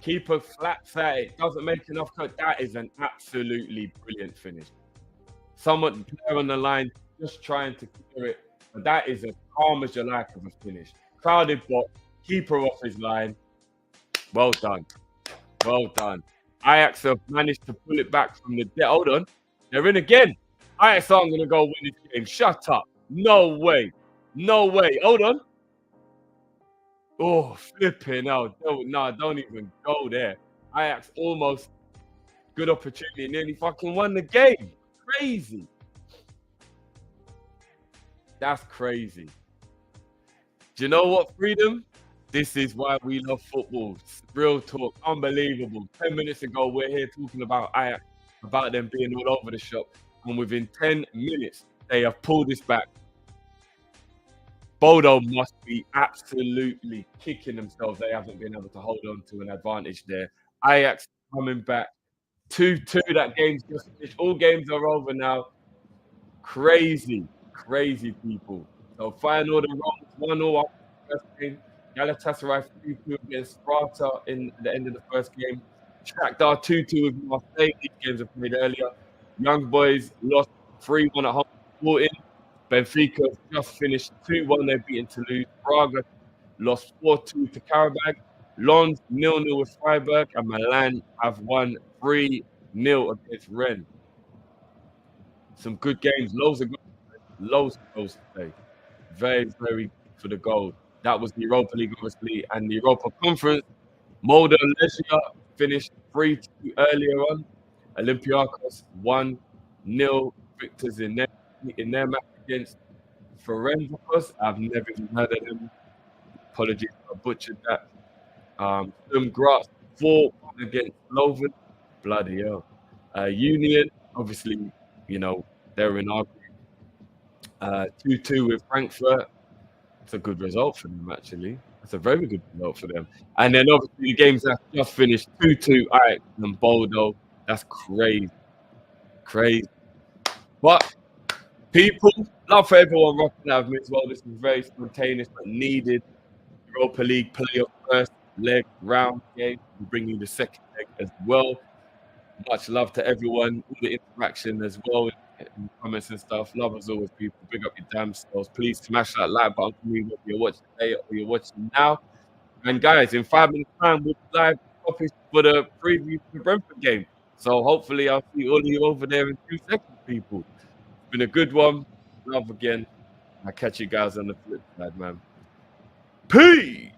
Keeper flats at it. Doesn't make enough cut. That is an absolutely brilliant finish. Someone player on the line just trying to clear it. But that is as calm as you like of a finish. Crowded box. Keeper off his line. Well done. Well done. Ajax have managed to pull it back from the dead. Hold on. They're in again. Ajax aren't going to go win this game. Shut up. No way. No way. Hold on. Oh, flipping out. Don't even go there. Ajax almost good opportunity. Nearly fucking won the game. Crazy. That's crazy. Do you know what, Freedom? This is why we love football. Real talk, unbelievable. 10 minutes ago, we're here talking about Ajax, about them being all over the shop. And within 10 minutes, they have pulled this back. Bodo must be absolutely kicking themselves. They haven't been able to hold on to an advantage there. Ajax coming back 2-2. That game's just finished. All games are over now. Crazy, crazy people. So final the Rams 1-0 after the first game. Galatasaray 3-2 against Sparta in the end of the first game. Shakhtar 2-2 with Marseille. These games were played earlier. Young Boys lost 3-1 at home to Sporting. Benfica just finished 2-1. They're beaten Toulouse. Braga lost 4-2 to Karabag. Lens 0-0 with Freiburg. And Milan have won 3-0 against Rennes. Some good games. Loads of goals today. Very, very good for the goal. That was the Europa League, obviously, and the Europa Conference. Molde Legia finished 3-2 earlier on. Olympiacos 1-0 victors in their match against Ferencváros. I've never even heard of them. Apologies, I butchered that. Sturm Graz 4-1 against Slovan. Bloody hell. Union, obviously, you know, they're in our group. 2-2 with Frankfurt. It's a good result for them, actually. It's a very good result for them. And then obviously the games that just finished 2-2 Ajax and Bodo. That's crazy. Crazy. But people, love for everyone rocking out with me as well. This is very spontaneous but needed. Europa League playoff first leg round game. We bring you the second leg as well. Much love to everyone, all the interaction as well, in comments and stuff. Love as always, people. Big up your damn selves. Please smash that like button for me whether you're watching today or you're watching now. And guys, in 5 minutes' time, we'll be live copies for the preview for the Brentford game. So hopefully I'll see all of you over there in 2 seconds, people. It's been a good one. Love again. I'll catch you guys on the flip side, man. Peace!